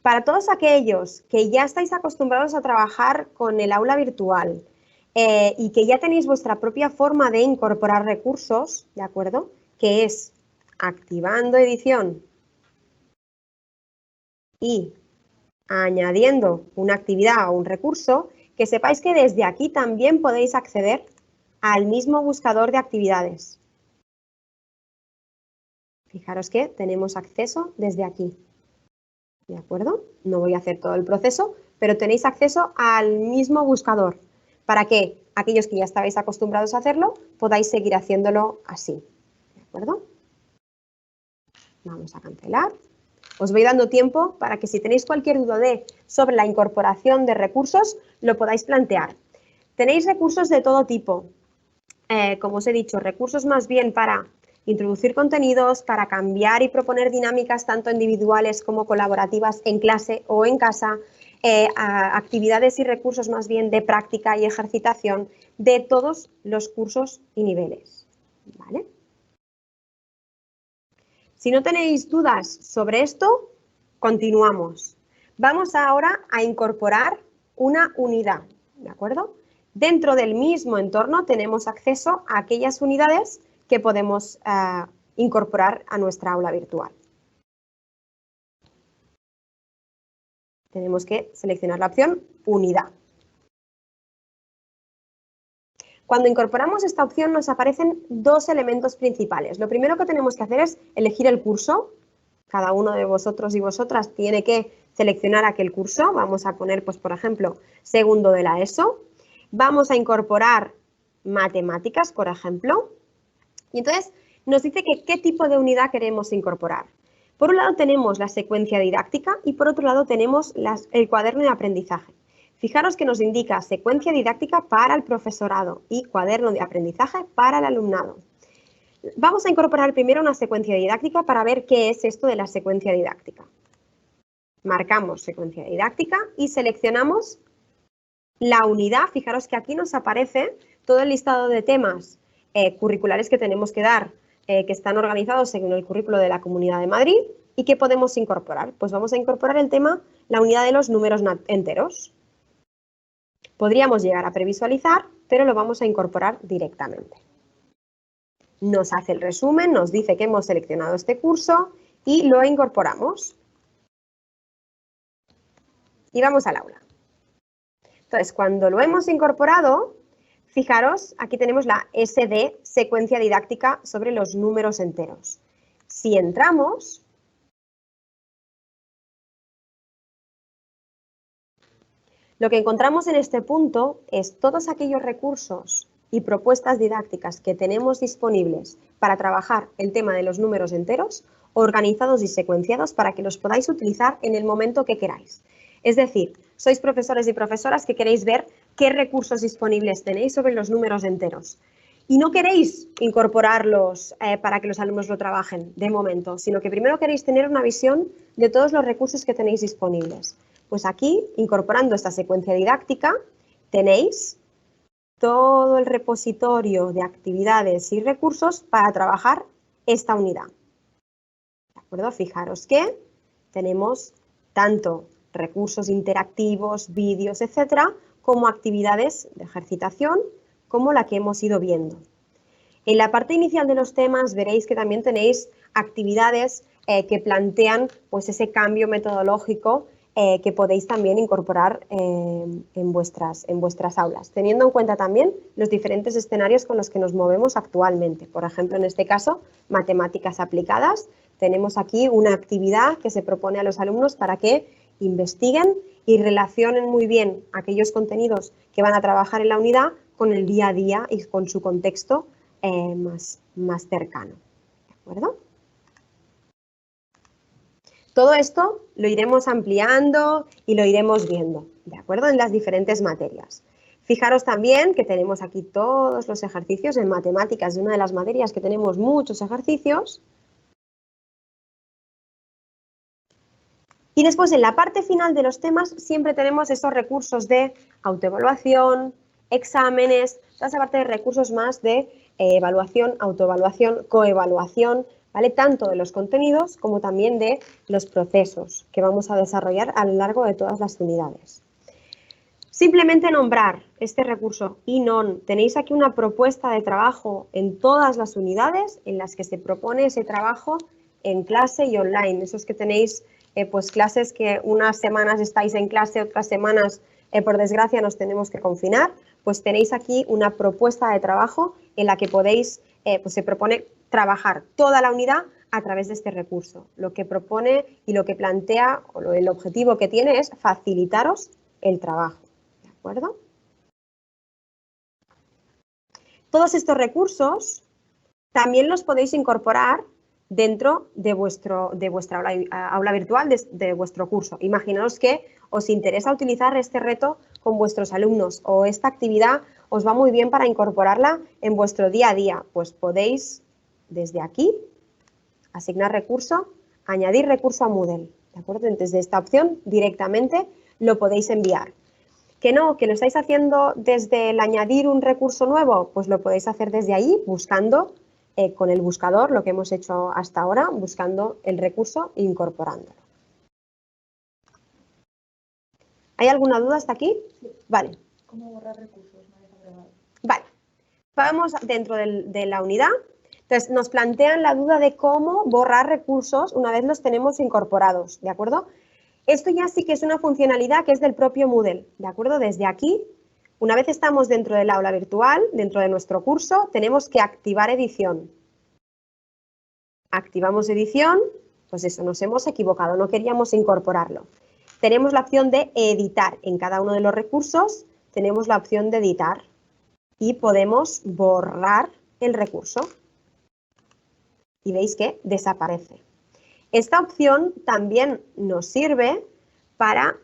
Para todos aquellos que ya estáis acostumbrados a trabajar con el aula virtual y que ya tenéis vuestra propia forma de incorporar recursos, ¿de acuerdo? Que es activando edición y añadiendo una actividad o un recurso, que sepáis que desde aquí también podéis acceder al mismo buscador de actividades. Fijaros que tenemos acceso desde aquí. ¿De acuerdo? No voy a hacer todo el proceso, pero tenéis acceso al mismo buscador para que aquellos que ya estabais acostumbrados a hacerlo podáis seguir haciéndolo así. ¿De acuerdo? Vamos a cancelar. Os voy dando tiempo para que si tenéis cualquier duda sobre la incorporación de recursos, lo podáis plantear. Tenéis recursos de todo tipo. Como os he dicho, recursos más bien para introducir contenidos, para cambiar y proponer dinámicas tanto individuales como colaborativas en clase o en casa, actividades y recursos más bien de práctica y ejercitación de todos los cursos y niveles. ¿Vale? Si no tenéis dudas sobre esto, continuamos. Vamos ahora a incorporar una unidad, ¿de acuerdo? Dentro del mismo entorno tenemos acceso a aquellas unidades que podemos incorporar a nuestra aula virtual. Tenemos que seleccionar la opción Unidad. Cuando incorporamos esta opción nos aparecen dos elementos principales. Lo primero que tenemos que hacer es elegir el curso. Cada uno de vosotros y vosotras tiene que seleccionar aquel curso. Vamos a poner, pues, por ejemplo, segundo de la ESO. Vamos a incorporar matemáticas, por ejemplo. Y entonces nos dice que qué tipo de unidad queremos incorporar. Por un lado tenemos la secuencia didáctica y por otro lado tenemos el cuaderno de aprendizaje. Fijaros que nos indica secuencia didáctica para el profesorado y cuaderno de aprendizaje para el alumnado. Vamos a incorporar primero una secuencia didáctica para ver qué es esto de la secuencia didáctica. Marcamos secuencia didáctica y seleccionamos la unidad. Fijaros que aquí nos aparece todo el listado de temas curriculares que tenemos que dar, que están organizados según el currículo de la Comunidad de Madrid y que podemos incorporar. Pues vamos a incorporar el tema, la unidad de los números enteros. Podríamos llegar a previsualizar, pero lo vamos a incorporar directamente. Nos hace el resumen, nos dice que hemos seleccionado este curso y lo incorporamos. Y vamos al aula. Entonces, cuando lo hemos incorporado, fijaros, aquí tenemos la SD, secuencia didáctica sobre los números enteros. Si entramos, lo que encontramos en este punto es todos aquellos recursos y propuestas didácticas que tenemos disponibles para trabajar el tema de los números enteros, organizados y secuenciados para que los podáis utilizar en el momento que queráis. Es decir, sois profesores y profesoras que queréis ver qué recursos disponibles tenéis sobre los números enteros. Y no queréis incorporarlos para que los alumnos lo trabajen de momento, sino que primero queréis tener una visión de todos los recursos que tenéis disponibles. Pues aquí, incorporando esta secuencia didáctica, tenéis todo el repositorio de actividades y recursos para trabajar esta unidad. ¿De acuerdo? Fijaros que tenemos tanto recursos interactivos, vídeos, etcétera, como actividades de ejercitación, como la que hemos ido viendo. En la parte inicial de los temas veréis que también tenéis actividades que plantean pues, ese cambio metodológico que podéis también incorporar en vuestras aulas, teniendo en cuenta también los diferentes escenarios con los que nos movemos actualmente. Por ejemplo, en este caso, matemáticas aplicadas. Tenemos aquí una actividad que se propone a los alumnos para que investiguen y relacionen muy bien aquellos contenidos que van a trabajar en la unidad con el día a día y con su contexto más cercano. ¿De acuerdo? Todo esto lo iremos ampliando y lo iremos viendo, ¿de acuerdo? En las diferentes materias. Fijaros también que tenemos aquí todos los ejercicios en matemáticas, de una de las materias que tenemos muchos ejercicios. Y después en la parte final de los temas siempre tenemos esos recursos de autoevaluación, exámenes, toda esa parte de recursos más de evaluación, autoevaluación, coevaluación, ¿vale? Tanto de los contenidos como también de los procesos que vamos a desarrollar a lo largo de todas las unidades. Simplemente nombrar este recurso INON. Tenéis aquí una propuesta de trabajo en todas las unidades en las que se propone ese trabajo en clase y online. Esos que tenéis pues clases que unas semanas estáis en clase, otras semanas por desgracia nos tenemos que confinar, pues tenéis aquí una propuesta de trabajo en la que podéis, pues se propone trabajar toda la unidad a través de este recurso. Lo que propone y lo que plantea, o el objetivo que tiene es facilitaros el trabajo. ¿De acuerdo? Todos estos recursos también los podéis incorporar dentro de vuestra aula virtual, de vuestro curso. Imaginaos que os interesa utilizar este reto con vuestros alumnos o esta actividad os va muy bien para incorporarla en vuestro día a día. Pues podéis, desde aquí, asignar recurso, añadir recurso a Moodle. ¿De acuerdo? Desde esta opción directamente lo podéis enviar. Que no, que lo estáis haciendo desde el añadir un recurso nuevo, pues lo podéis hacer desde ahí buscando con el buscador, lo que hemos hecho hasta ahora, buscando el recurso e incorporándolo. ¿Hay alguna duda hasta aquí? Sí. Vale. ¿Cómo borrar recursos? Vale. Vamos dentro de la unidad. Entonces, nos plantean la duda de cómo borrar recursos una vez los tenemos incorporados, ¿de acuerdo? Esto ya sí que es una funcionalidad que es del propio Moodle, ¿de acuerdo? Desde aquí, una vez estamos dentro del aula virtual, dentro de nuestro curso, tenemos que activar edición. Activamos edición, pues eso, nos hemos equivocado, no queríamos incorporarlo. Tenemos la opción de editar. En cada uno de los recursos tenemos la opción de editar y podemos borrar el recurso. Y veis que desaparece. Esta opción también nos sirve para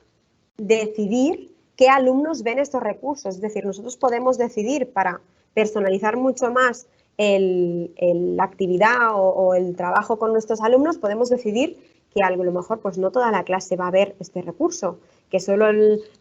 decidir qué alumnos ven estos recursos. Es decir, nosotros podemos decidir para personalizar mucho más la actividad o el trabajo con nuestros alumnos, podemos decidir que a lo mejor pues no toda la clase va a ver este recurso, que solo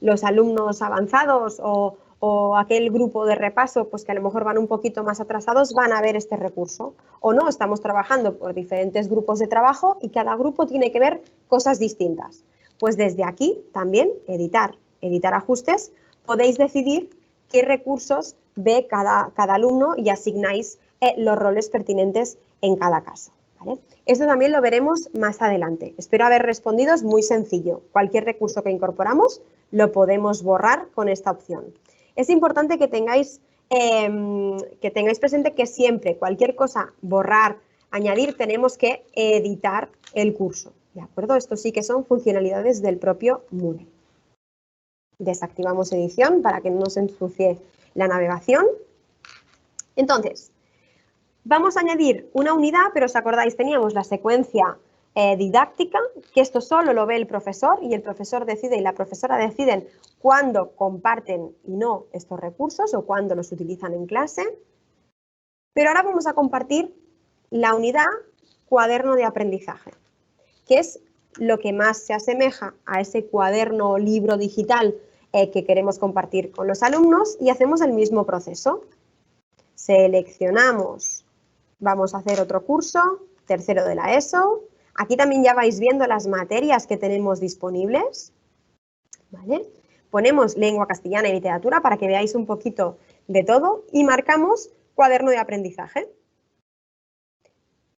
los alumnos avanzados o aquel grupo de repaso, pues que a lo mejor van un poquito más atrasados, van a ver este recurso. O no, estamos trabajando por diferentes grupos de trabajo y cada grupo tiene que ver cosas distintas. Pues desde aquí también editar ajustes, podéis decidir qué recursos ve cada alumno y asignáis los roles pertinentes en cada caso. ¿Vale? Esto también lo veremos más adelante. Espero haber respondido, es muy sencillo. Cualquier recurso que incorporamos lo podemos borrar con esta opción. Es importante que tengáis presente que siempre, cualquier cosa, borrar, añadir, tenemos que editar el curso. ¿De acuerdo? Esto sí que son funcionalidades del propio Moodle. Desactivamos edición para que no nos ensucie la navegación. Entonces, vamos a añadir una unidad, pero os acordáis, teníamos la secuencia didáctica, que esto solo lo ve el profesor y el profesor decide y la profesora deciden cuándo comparten y no estos recursos o cuándo los utilizan en clase. Pero ahora vamos a compartir la unidad cuaderno de aprendizaje, que es lo que más se asemeja a ese cuaderno o libro digital que queremos compartir con los alumnos y hacemos el mismo proceso. Seleccionamos, vamos a hacer otro curso, tercero de la ESO. Aquí también ya vais viendo las materias que tenemos disponibles. ¿Vale? Ponemos lengua castellana y literatura para que veáis un poquito de todo y marcamos cuaderno de aprendizaje.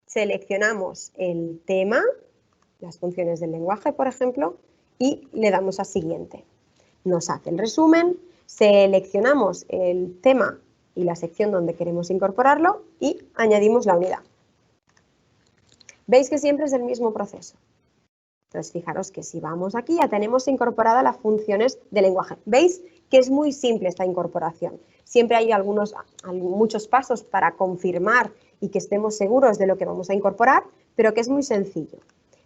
Seleccionamos el tema, las funciones del lenguaje, por ejemplo, y le damos a siguiente. Nos hace el resumen, seleccionamos el tema y la sección donde queremos incorporarlo y añadimos la unidad. Veis que siempre es el mismo proceso. Entonces, fijaros que si vamos aquí ya tenemos incorporadas las funciones de lenguaje. ¿Veis que es muy simple esta incorporación? Siempre hay muchos pasos para confirmar y que estemos seguros de lo que vamos a incorporar, pero que es muy sencillo.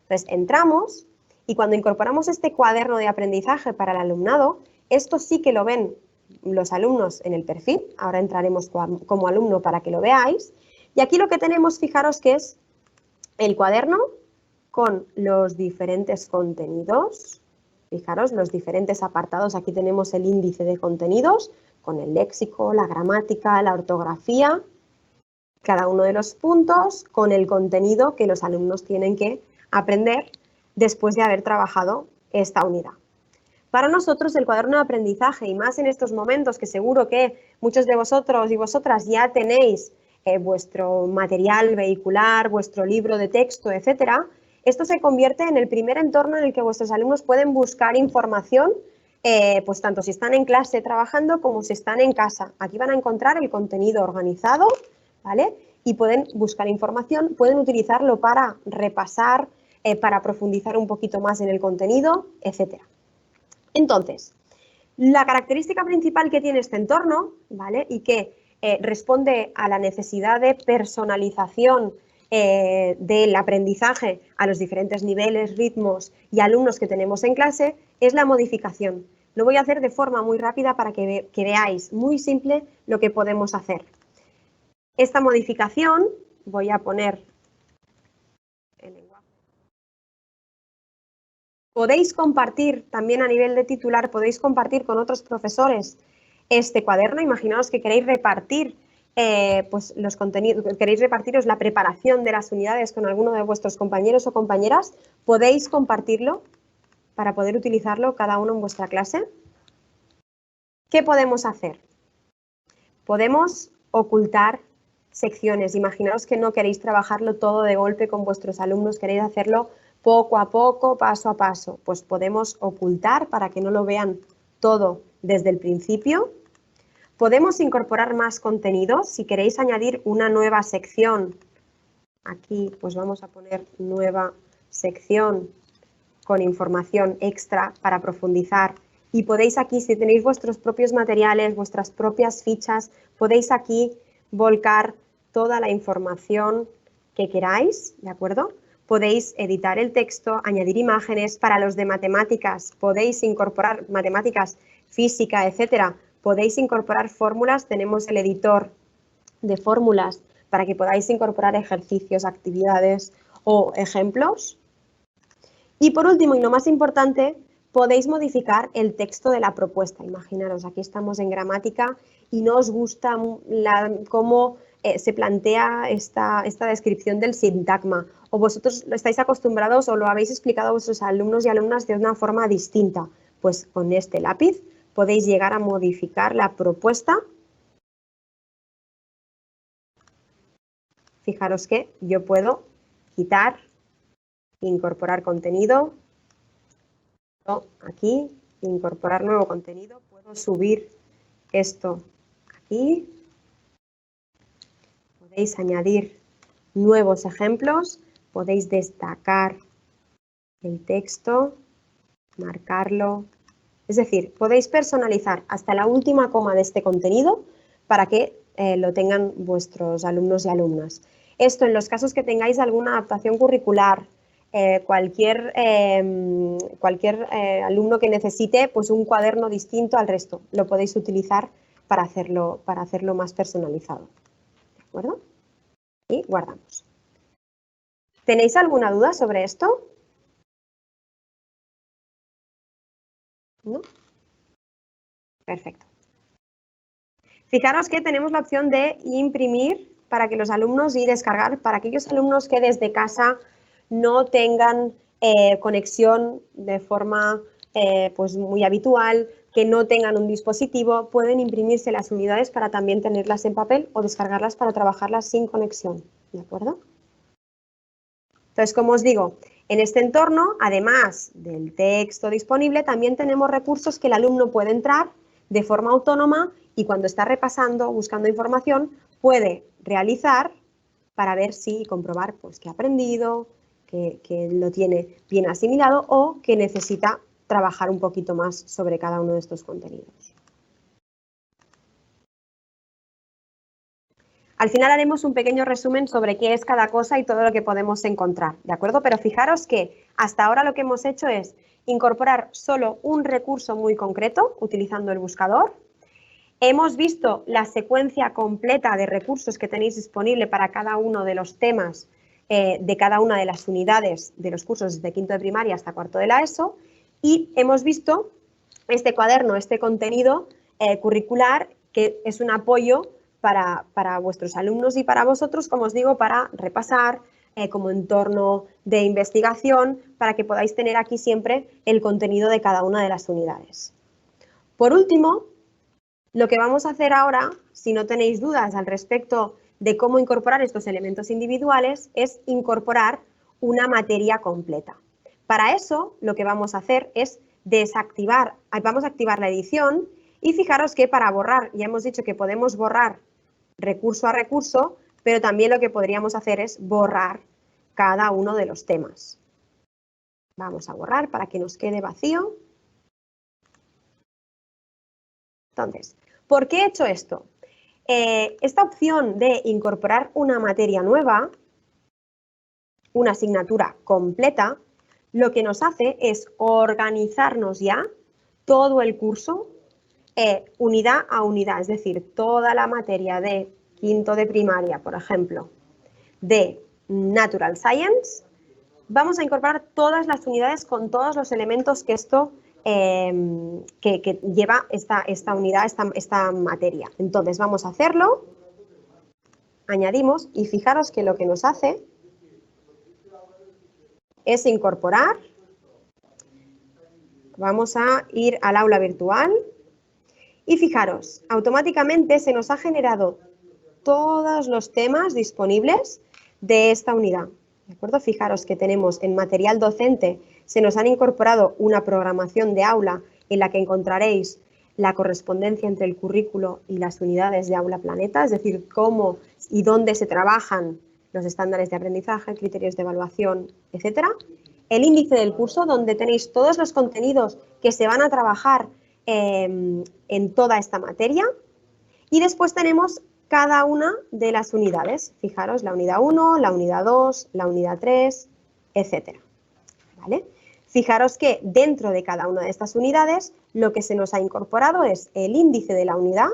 Entonces, entramos y cuando incorporamos este cuaderno de aprendizaje para el alumnado, esto sí que lo ven los alumnos en el perfil. Ahora entraremos como alumno para que lo veáis. Y aquí lo que tenemos, fijaros que es el cuaderno con los diferentes contenidos. Fijaros, los diferentes apartados. Aquí tenemos el índice de contenidos con el léxico, la gramática, la ortografía, cada uno de los puntos con el contenido que los alumnos tienen que aprender después de haber trabajado esta unidad. Para nosotros el cuaderno de aprendizaje, y más en estos momentos que seguro que muchos de vosotros y vosotras ya tenéis vuestro material vehicular, vuestro libro de texto, etcétera, esto se convierte en el primer entorno en el que vuestros alumnos pueden buscar información, pues tanto si están en clase trabajando como si están en casa. Aquí van a encontrar el contenido organizado, ¿vale? Y pueden buscar información, pueden utilizarlo para repasar, para profundizar un poquito más en el contenido, etcétera. Entonces, la característica principal que tiene este entorno, ¿vale? Y que responde a la necesidad de personalización del aprendizaje a los diferentes niveles, ritmos y alumnos que tenemos en clase, es la modificación. Lo voy a hacer de forma muy rápida para que veáis muy simple lo que podemos hacer. Esta modificación, voy a poner el lenguaje. Podéis compartir también a nivel de titular, podéis compartir con otros profesores este cuaderno. Imaginaos que queréis repartir pues los contenidos, queréis repartiros la preparación de las unidades con alguno de vuestros compañeros o compañeras, podéis compartirlo para poder utilizarlo cada uno en vuestra clase. ¿Qué podemos hacer? Podemos ocultar secciones. Imaginaos que no queréis trabajarlo todo de golpe con vuestros alumnos, queréis hacerlo poco a poco, paso a paso. Pues podemos ocultar para que no lo vean todo desde el principio. Podemos incorporar más contenidos. Si queréis añadir una nueva sección, aquí pues vamos a poner nueva sección con información extra para profundizar. Y podéis aquí, si tenéis vuestros propios materiales, vuestras propias fichas, podéis aquí volcar toda la información que queráis, ¿de acuerdo? Podéis editar el texto, añadir imágenes. Para los de matemáticas, podéis incorporar matemáticas, física, etcétera. Podéis incorporar fórmulas. Tenemos el editor de fórmulas para que podáis incorporar ejercicios, actividades o ejemplos. Y por último, y lo más importante, podéis modificar el texto de la propuesta. Imaginaros, aquí estamos en gramática y no os gusta cómo se plantea esta descripción del sintagma, o vosotros estáis acostumbrados o lo habéis explicado a vuestros alumnos y alumnas de una forma distinta. Pues con este lápiz podéis llegar a modificar la propuesta. Fijaros que yo puedo quitar, incorporar contenido, aquí, incorporar nuevo contenido, puedo subir esto aquí, podéis añadir nuevos ejemplos, podéis destacar el texto, marcarlo, es decir, podéis personalizar hasta la última coma de este contenido para que lo tengan vuestros alumnos y alumnas. Esto en los casos que tengáis alguna adaptación curricular, cualquier alumno que necesite pues un cuaderno distinto al resto, lo podéis utilizar para hacerlo más personalizado. ¿De acuerdo? Y guardamos. ¿Tenéis alguna duda sobre esto? ¿No? Perfecto. Fijaros que tenemos la opción de imprimir para que los alumnos y descargar para aquellos alumnos que desde casa no tengan conexión de forma pues muy habitual, que no tengan un dispositivo, pueden imprimirse las unidades para también tenerlas en papel o descargarlas para trabajarlas sin conexión, ¿de acuerdo? Entonces, como os digo, en este entorno, además del texto disponible, también tenemos recursos que el alumno puede entrar de forma autónoma y cuando está repasando, buscando información, puede realizar para ver si y comprobar pues, qué ha aprendido, que lo tiene bien asimilado o que necesita trabajar un poquito más sobre cada uno de estos contenidos. Al final haremos un pequeño resumen sobre qué es cada cosa y todo lo que podemos encontrar, ¿de acuerdo? Pero fijaros que hasta ahora lo que hemos hecho es incorporar solo un recurso muy concreto utilizando el buscador. Hemos visto la secuencia completa de recursos que tenéis disponible para cada uno de los temas de cada una de las unidades de los cursos desde quinto de primaria hasta cuarto de la ESO y hemos visto este cuaderno, este contenido curricular que es un apoyo para vuestros alumnos y para vosotros, como os digo, para repasar como entorno de investigación para que podáis tener aquí siempre el contenido de cada una de las unidades. Por último, lo que vamos a hacer ahora, si no tenéis dudas al respecto de cómo incorporar estos elementos individuales, es incorporar una materia completa. Para eso, lo que vamos a hacer es vamos a activar la edición y fijaros que para borrar, ya hemos dicho que podemos borrar recurso a recurso, pero también lo que podríamos hacer es borrar cada uno de los temas. Vamos a borrar para que nos quede vacío. Entonces, ¿por qué he hecho esto? Esta opción de incorporar una materia nueva, una asignatura completa, lo que nos hace es organizarnos ya todo el curso unidad a unidad, es decir, toda la materia de quinto de primaria, por ejemplo, de Natural Science, vamos a incorporar todas las unidades con todos los elementos que esto que lleva esta unidad, esta materia. Entonces vamos a hacerlo, añadimos y fijaros que lo que nos hace es incorporar, vamos a ir al aula virtual y fijaros, automáticamente se nos ha generado todos los temas disponibles de esta unidad. ¿De acuerdo? Fijaros que tenemos en material docente, se nos han incorporado una programación de aula en la que encontraréis la correspondencia entre el currículo y las unidades de Aula Planeta, es decir, cómo y dónde se trabajan los estándares de aprendizaje, criterios de evaluación, etcétera. El índice del curso, donde tenéis todos los contenidos que se van a trabajar en toda esta materia. Y después tenemos cada una de las unidades. Fijaros, la unidad 1, la unidad 2, la unidad 3, etcétera. ¿Vale? Fijaros que dentro de cada una de estas unidades lo que se nos ha incorporado es el índice de la unidad,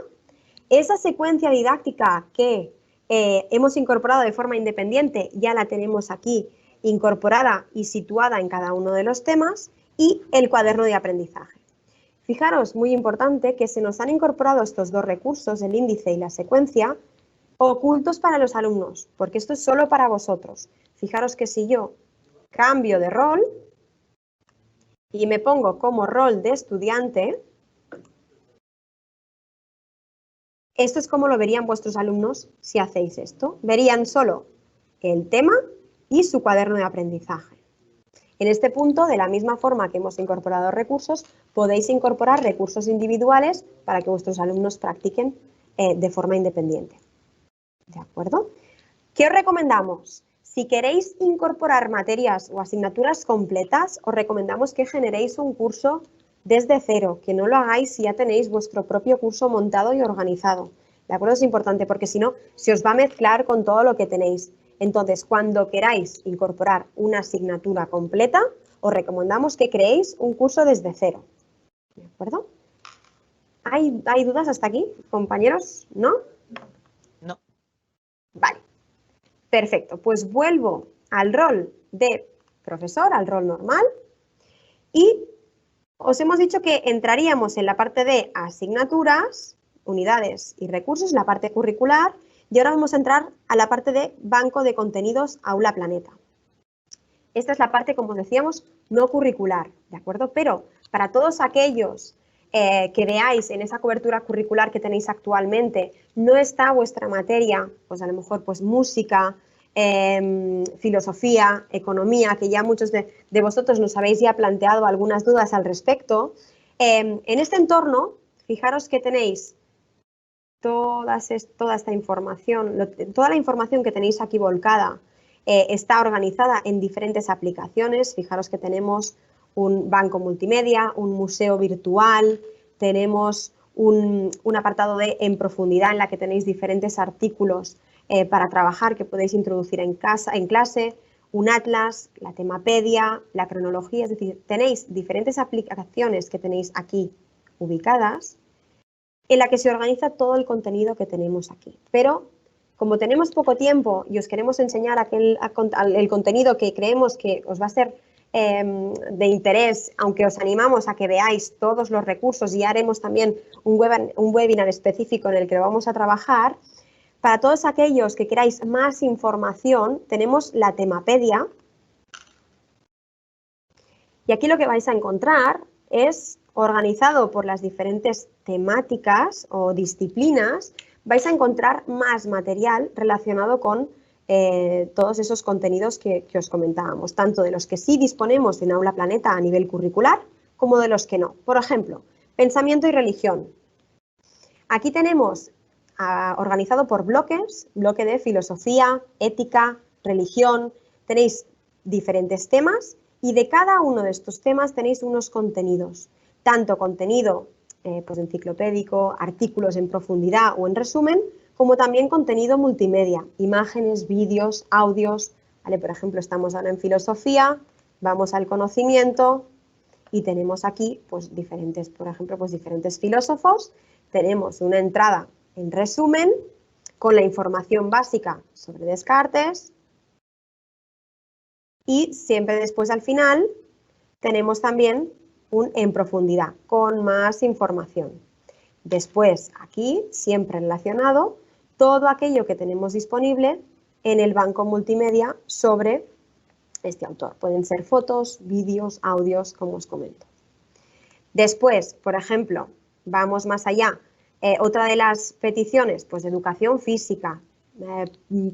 esa secuencia didáctica que hemos incorporado de forma independiente, ya la tenemos aquí incorporada y situada en cada uno de los temas, y el cuaderno de aprendizaje. Fijaros, muy importante, que se nos han incorporado estos dos recursos, el índice y la secuencia, ocultos para los alumnos, porque esto es solo para vosotros. Fijaros que si yo cambio de rol y me pongo como rol de estudiante, esto es como lo verían vuestros alumnos si hacéis esto. Verían solo el tema y su cuaderno de aprendizaje. En este punto, de la misma forma que hemos incorporado recursos, podéis incorporar recursos individuales para que vuestros alumnos practiquen de forma independiente. ¿De acuerdo? ¿Qué os recomendamos? Si queréis incorporar materias o asignaturas completas, os recomendamos que generéis un curso desde cero, que no lo hagáis si ya tenéis vuestro propio curso montado y organizado. ¿De acuerdo? Es importante porque si no, se os va a mezclar con todo lo que tenéis. Entonces, cuando queráis incorporar una asignatura completa, os recomendamos que creéis un curso desde cero. ¿De acuerdo? ¿Hay dudas hasta aquí, compañeros? ¿No? No. Vale. Perfecto. Pues vuelvo al rol de profesor, al rol normal. Y os hemos dicho que entraríamos en la parte de asignaturas, unidades y recursos, la parte curricular. Y ahora vamos a entrar a la parte de banco de contenidos Aula Planeta. Esta es la parte, como os decíamos, no curricular, ¿de acuerdo? Pero para todos aquellos que veáis en esa cobertura curricular que tenéis actualmente, no está vuestra materia, pues a lo mejor pues música, filosofía, economía, que ya muchos de vosotros nos habéis ya planteado algunas dudas al respecto. En este entorno, fijaros que tenéis toda esta información, toda la información que tenéis aquí volcada está organizada en diferentes aplicaciones. Fijaros que tenemos un banco multimedia, un museo virtual, tenemos un apartado de en profundidad en la que tenéis diferentes artículos para trabajar que podéis introducir en clase, un atlas, la temapedia, la cronología, es decir, tenéis diferentes aplicaciones que tenéis aquí ubicadas en la que se organiza todo el contenido que tenemos aquí. Pero como tenemos poco tiempo y os queremos enseñar el contenido que creemos que os va a ser de interés, aunque os animamos a que veáis todos los recursos y haremos también un webinar específico en el que lo vamos a trabajar, para todos aquellos que queráis más información, tenemos la temapedia. Y aquí lo que vais a encontrar es, organizado por las diferentes temáticas o disciplinas, vais a encontrar más material relacionado con todos esos contenidos que os comentábamos, tanto de los que sí disponemos en Aula Planeta a nivel curricular, como de los que no. Por ejemplo, pensamiento y religión. Aquí tenemos organizado por bloques, bloque de filosofía, ética, religión, tenéis diferentes temas y de cada uno de estos temas tenéis unos contenidos, tanto contenido pues enciclopédico, artículos en profundidad o en resumen, como también contenido multimedia, imágenes, vídeos, audios, ¿vale? Por ejemplo, estamos ahora en filosofía, vamos al conocimiento y tenemos aquí pues diferentes, por ejemplo, pues diferentes filósofos, tenemos una entrada en resumen, con la información básica sobre Descartes y siempre después al final tenemos también un en profundidad, con más información. Después aquí, siempre relacionado, todo aquello que tenemos disponible en el banco multimedia sobre este autor. Pueden ser fotos, vídeos, audios, como os comento. Después, por ejemplo, vamos más allá. Otra de las peticiones, pues de educación física,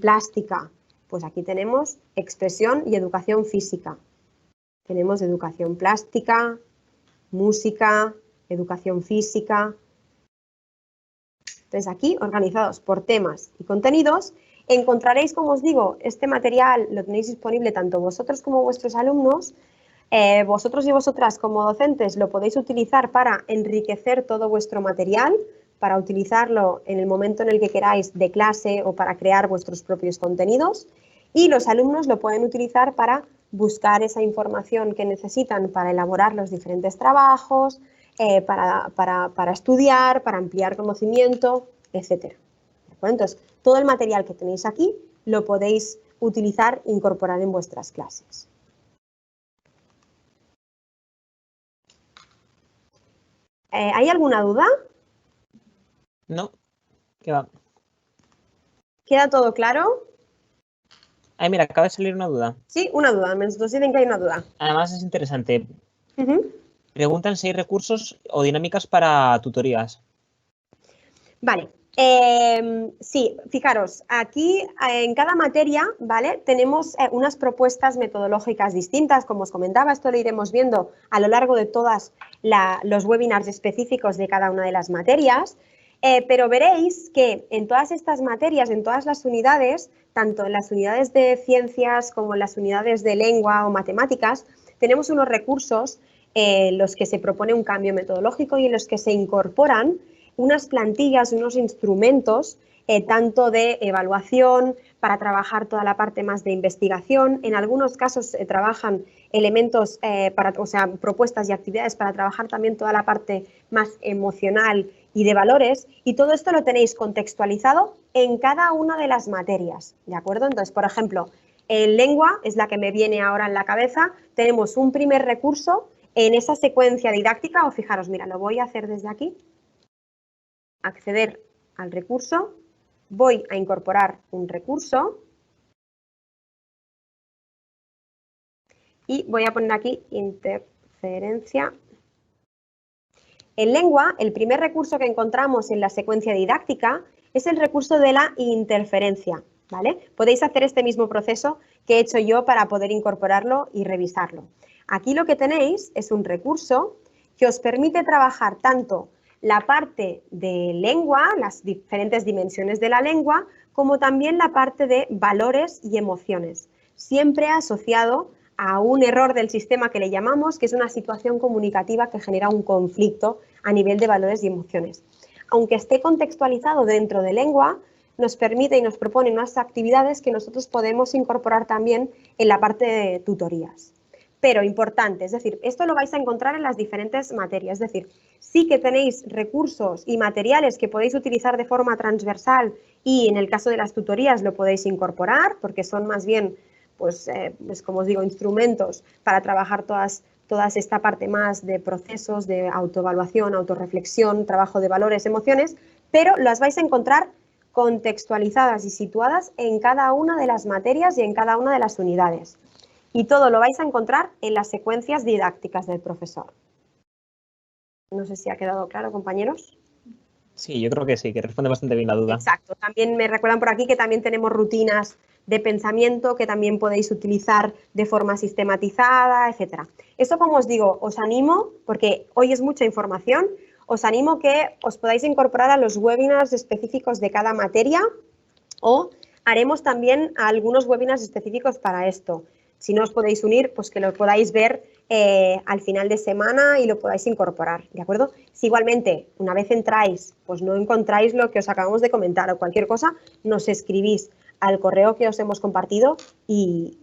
plástica, pues aquí tenemos expresión y educación física. Tenemos educación plástica, música, educación física. Entonces aquí, organizados por temas y contenidos, encontraréis, como os digo, este material lo tenéis disponible tanto vosotros como vuestros alumnos. Vosotros y vosotras como docentes lo podéis utilizar para enriquecer todo vuestro material, para utilizarlo en el momento en el que queráis de clase o para crear vuestros propios contenidos, y los alumnos lo pueden utilizar para buscar esa información que necesitan para elaborar los diferentes trabajos, para estudiar, para ampliar conocimiento, etc. Entonces, todo el material que tenéis aquí lo podéis utilizar e incorporar en vuestras clases. ¿Hay alguna duda? No, ¿qué va? ¿Queda todo claro? Ay, mira, acaba de salir una duda. Sí, una duda, nos dicen que hay una duda. Además es interesante. Preguntan si hay recursos o dinámicas para tutorías. Vale, sí, fijaros, aquí en cada materia, ¿vale? Tenemos unas propuestas metodológicas distintas, como os comentaba, esto lo iremos viendo a lo largo de todos los webinars específicos de cada una de las materias, pero veréis que en todas estas materias, en todas las unidades, tanto en las unidades de ciencias como en las unidades de lengua o matemáticas, tenemos unos recursos en los que se propone un cambio metodológico y en los que se incorporan unas plantillas, unos instrumentos, tanto de evaluación, para trabajar toda la parte más de investigación. En algunos casos se trabajan elementos, propuestas y actividades para trabajar también toda la parte más emocional y de valores, y todo esto lo tenéis contextualizado en cada una de las materias, ¿de acuerdo? Entonces, por ejemplo, en lengua, es la que me viene ahora en la cabeza, tenemos un primer recurso en esa secuencia didáctica, o fijaros, mira, lo voy a hacer desde aquí. Acceder al recurso, voy a incorporar un recurso y voy a poner aquí interferencia. En lengua, el primer recurso que encontramos en la secuencia didáctica es el recurso de la interferencia, ¿vale? Podéis hacer este mismo proceso que he hecho yo para poder incorporarlo y revisarlo. Aquí lo que tenéis es un recurso que os permite trabajar tanto la parte de lengua, las diferentes dimensiones de la lengua, como también la parte de valores y emociones. siempre asociado a un error del sistema que le llamamos, que es una situación comunicativa que genera un conflicto a nivel de valores y emociones. Aunque esté contextualizado dentro de lengua, nos permite y nos propone unas actividades que nosotros podemos incorporar también en la parte de tutorías. Pero importante, es decir, esto lo vais a encontrar en las diferentes materias, es decir, sí que tenéis recursos y materiales que podéis utilizar de forma transversal y en el caso de las tutorías lo podéis incorporar porque son más bien, pues como os digo, instrumentos para trabajar toda esta parte más de procesos de autoevaluación, autorreflexión, trabajo de valores, emociones, pero las vais a encontrar contextualizadas y situadas en cada una de las materias y en cada una de las unidades. Y todo lo vais a encontrar en las secuencias didácticas del profesor. No sé si ha quedado claro, compañeros. Sí, yo creo que sí, que responde bastante bien la duda. Exacto. También me recuerdan por aquí que también tenemos rutinas de pensamiento que también podéis utilizar de forma sistematizada, etcétera. Esto, como os digo, os animo, porque hoy es mucha información, os animo que os podáis incorporar a los webinars específicos de cada materia o haremos también algunos webinars específicos para esto. Si no os podéis unir, pues que lo podáis ver al final de semana y lo podáis incorporar, ¿de acuerdo? Si igualmente, una vez entráis, pues no encontráis lo que os acabamos de comentar o cualquier cosa, nos escribís al correo que os hemos compartido y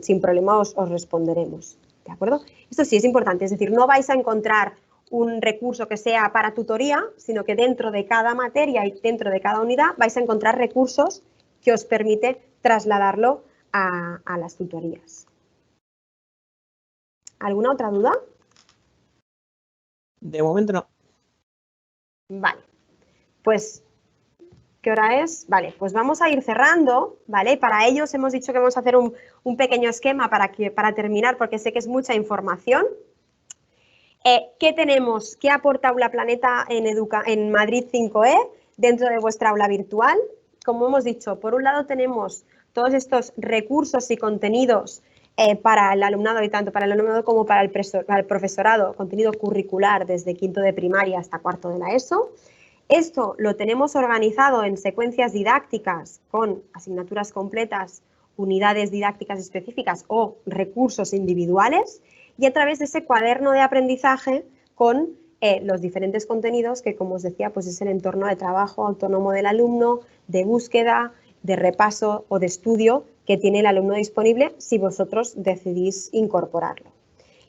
sin problema os responderemos, ¿de acuerdo? Esto sí es importante, es decir, no vais a encontrar un recurso que sea para tutoría, sino que dentro de cada materia y dentro de cada unidad vais a encontrar recursos que os permite trasladarlo a las tutorías. ¿Alguna otra duda? De momento no. Vale, pues, ¿qué hora es? Vale, pues vamos a ir cerrando, ¿vale? Para ello os hemos dicho que vamos a hacer un pequeño esquema para terminar, porque sé que es mucha información. ¿Qué tenemos? ¿Qué aporta Aula Planeta en Madrid 5E dentro de vuestra aula virtual? Como hemos dicho, por un lado tenemos todos estos recursos y contenidos para el alumnado y tanto para el alumnado como para el profesorado, contenido curricular desde quinto de primaria hasta cuarto de la ESO. Esto lo tenemos organizado en secuencias didácticas con asignaturas completas, unidades didácticas específicas o recursos individuales y a través de ese cuaderno de aprendizaje con los diferentes contenidos que, como os decía, pues es el entorno de trabajo autónomo del alumno, de búsqueda, de repaso o de estudio que tiene el alumno disponible si vosotros decidís incorporarlo.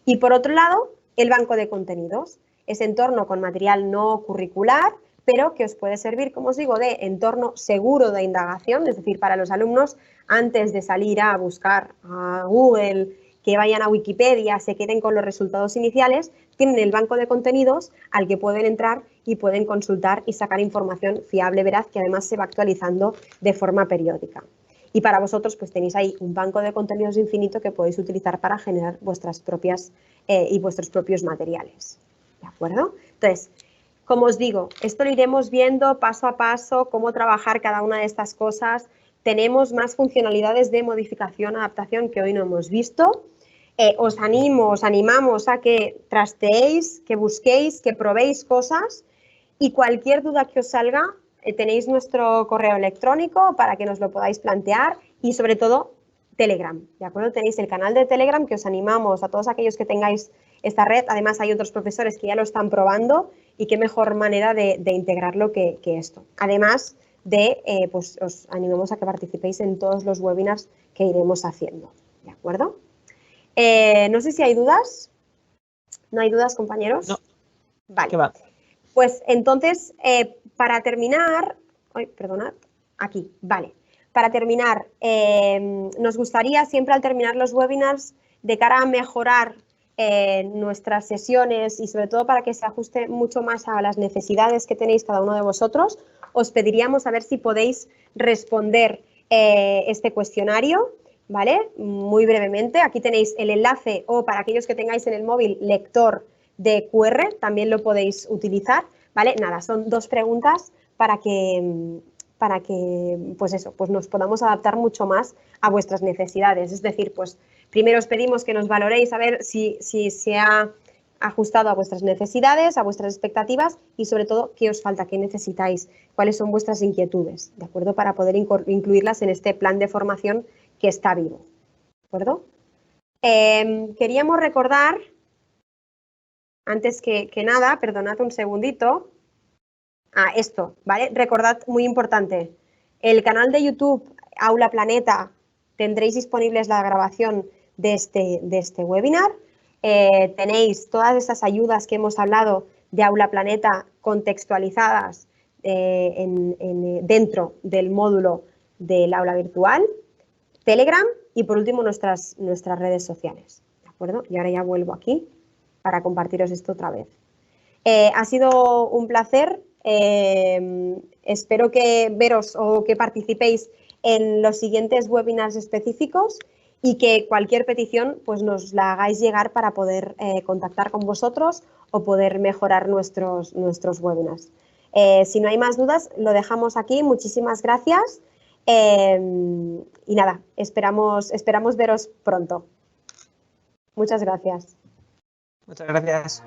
Y por otro lado, el banco de contenidos, ese entorno con material no curricular, pero que os puede servir, como os digo, de entorno seguro de indagación, es decir, para los alumnos, antes de salir a buscar a Google, que vayan a Wikipedia, se queden con los resultados iniciales, tienen el banco de contenidos al que pueden entrar y pueden consultar y sacar información fiable, veraz, que además se va actualizando de forma periódica. Y para vosotros, pues tenéis ahí un banco de contenidos infinito que podéis utilizar para generar vuestras propias y vuestros propios materiales. ¿De acuerdo? Entonces, como os digo, esto lo iremos viendo paso a paso, cómo trabajar cada una de estas cosas. Tenemos más funcionalidades de modificación, adaptación que hoy no hemos visto. Os animamos a que trasteéis, que busquéis, que probéis cosas y cualquier duda que os salga, tenéis nuestro correo electrónico para que nos lo podáis plantear y sobre todo Telegram, ¿de acuerdo? Tenéis el canal de Telegram que os animamos a todos aquellos que tengáis esta red. Además hay otros profesores que ya lo están probando y qué mejor manera de integrarlo que esto. Además pues os animamos a que participéis en todos los webinars que iremos haciendo, ¿de acuerdo? No sé si hay dudas. ¿No hay dudas, compañeros? No. Vale. ¿Qué va? Pues entonces, para terminar, perdonad, aquí, vale. Para terminar, nos gustaría siempre al terminar los webinars, de cara a mejorar nuestras sesiones y sobre todo para que se ajuste mucho más a las necesidades que tenéis cada uno de vosotros, os pediríamos a ver si podéis responder este cuestionario, ¿vale? Muy brevemente, aquí tenéis el enlace o para aquellos que tengáis en el móvil lector de QR, también lo podéis utilizar, ¿vale? Nada, son 2 preguntas para que pues eso, pues nos podamos adaptar mucho más a vuestras necesidades. Es decir, pues primero os pedimos que nos valoréis a ver si se ha ajustado a vuestras necesidades, a vuestras expectativas y sobre todo qué os falta, qué necesitáis, cuáles son vuestras inquietudes, ¿de acuerdo? Para poder incluirlas en este plan de formación que está vivo, acuerdo? Queríamos recordar, antes que nada, perdonad un segundito, esto, ¿vale? Recordad, muy importante, el canal de YouTube Aula Planeta, tendréis disponibles la grabación de este webinar. Tenéis todas esas ayudas que hemos hablado de Aula Planeta contextualizadas dentro del módulo del aula virtual, Telegram y por último nuestras redes sociales, ¿de acuerdo? Y ahora ya vuelvo aquí para compartiros esto otra vez. Ha sido un placer. Espero que veros o que participéis en los siguientes webinars específicos y que cualquier petición pues nos la hagáis llegar para poder contactar con vosotros o poder mejorar nuestros webinars. Si no hay más dudas, lo dejamos aquí. Muchísimas gracias y nada, esperamos veros pronto. Muchas gracias. Muchas gracias.